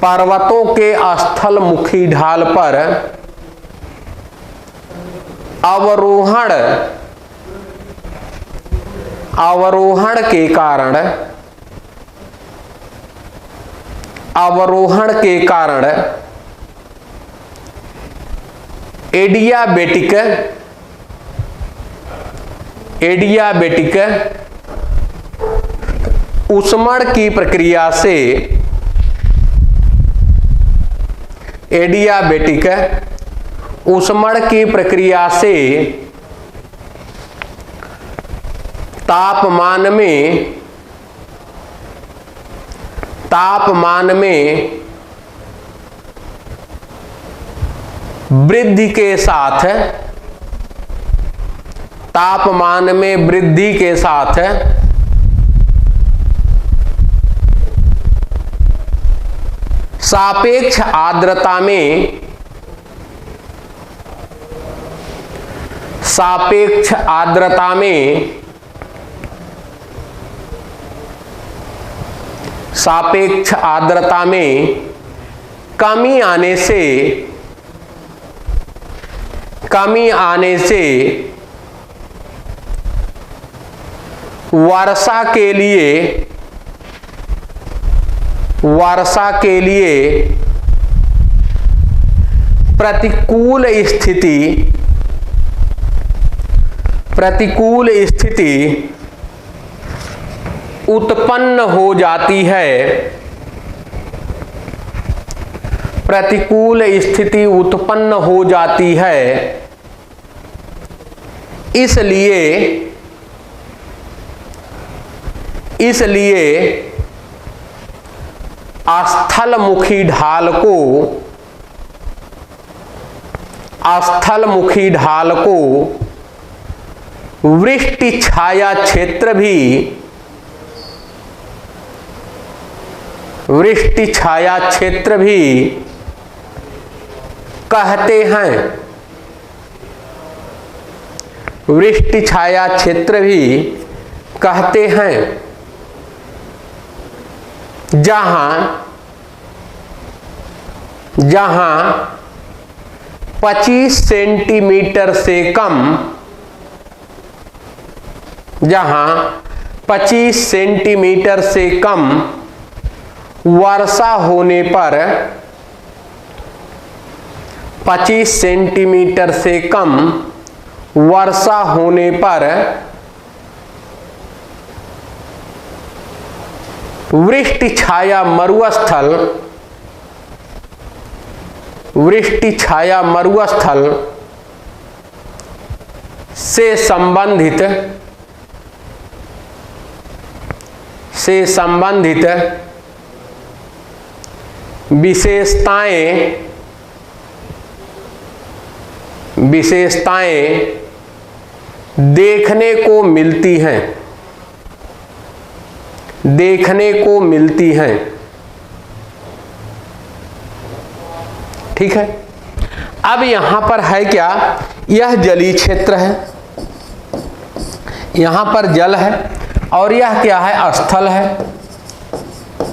Speaker 1: पर्वतों के स्थलमुखी ढाल पर अवरोहण के कारण एडियाबेटिक ऊष्मण की प्रक्रिया से, एडियाबेटिक ऊष्मण की प्रक्रिया से तापमान में वृद्धि के साथ, तापमान में वृद्धि के साथ सापेक्ष आर्द्रता में, सापेक्ष आर्द्रता में, सापेक्ष आर्द्रता में कमी आने से वर्षा के लिए प्रतिकूल स्थिति उत्पन्न हो जाती है। प्रतिकूल स्थिति उत्पन्न हो जाती है। इसलिए स्थलमुखी ढाल को वृष्टि छाया क्षेत्र भी, वृष्टि छाया क्षेत्र भी कहते हैं। वृष्टि छाया क्षेत्र भी कहते हैं, जहां 25 सेंटीमीटर से कम, जहां 25 सेंटीमीटर से कम वर्षा होने पर, 25 सेंटीमीटर से कम वर्षा होने पर वृष्टि छाया मरुस्थल से संबंधित विशेषताएं विशेषताएं देखने को मिलती हैं, देखने को मिलती हैं। ठीक है, अब यहां पर है क्या, यह जलीय क्षेत्र है, यहां पर जल है और यह क्या है, स्थल है।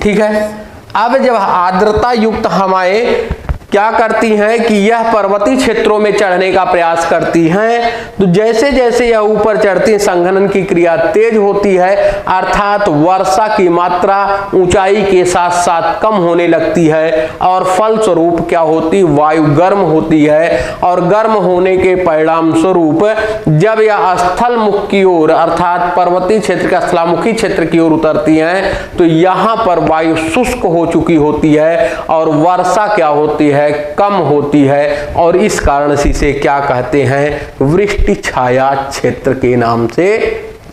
Speaker 1: ठीक है, अब जब आर्द्रता युक्त हवाएं क्या करती हैं कि यह पर्वतीय क्षेत्रों में चढ़ने का प्रयास करती हैं, तो जैसे जैसे यह ऊपर चढ़ती, संघनन की क्रिया तेज होती है, अर्थात वर्षा की मात्रा ऊंचाई के साथ साथ कम होने लगती है और फलस्वरूप क्या होती, वायु गर्म होती है और गर्म होने के परिणाम स्वरूप जब यह स्थल मुख की ओर अर्थात पर्वतीय क्षेत्र का स्थलामुखी क्षेत्र की ओर उतरती हैं, तो यहां पर वायु शुष्क हो चुकी होती है और वर्षा क्या होती है, कम होती है और इस कारण से इसे क्या कहते हैं, वृष्टि छाया क्षेत्र के नाम से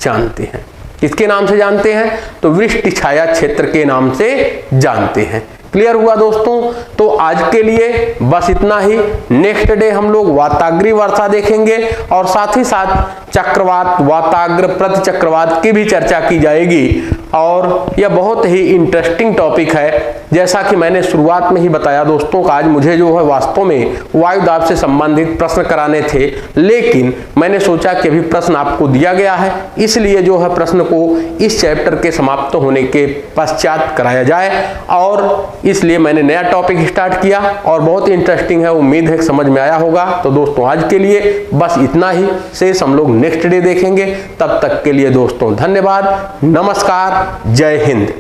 Speaker 1: जानते हैं। किसके नाम से जानते हैं, तो वृष्टि छाया क्षेत्र के नाम से जानते हैं। क्लियर हुआ दोस्तों? तो आज के लिए बस इतना ही। नेक्स्ट डे हम लोग वाताग्रीय वर्षा देखेंगे और साथ ही साथ चक्रवात, वाताग्र, प्रतिचक्रवात की भी चर्चा की जाएगी और यह बहुत ही इंटरेस्टिंग टॉपिक है। जैसा कि मैंने शुरुआत में ही बताया दोस्तों, आज मुझे जो है वास्तव में वायुदाब से संबंधित प्रश्न कराने थे, लेकिन मैंने सोचा कि अभी प्रश्न आपको दिया गया है, इसलिए जो है प्रश्न को इस चैप्टर के समाप्त होने के पश्चात कराया जाए और इसलिए मैंने नया टॉपिक स्टार्ट किया और बहुत ही इंटरेस्टिंग है। उम्मीद है कि समझ में आया होगा। तो दोस्तों आज के लिए बस इतना ही, शेष हम लोग नेक्स्ट डे देखेंगे। तब तक के लिए दोस्तों धन्यवाद, नमस्कार, जय हिंद।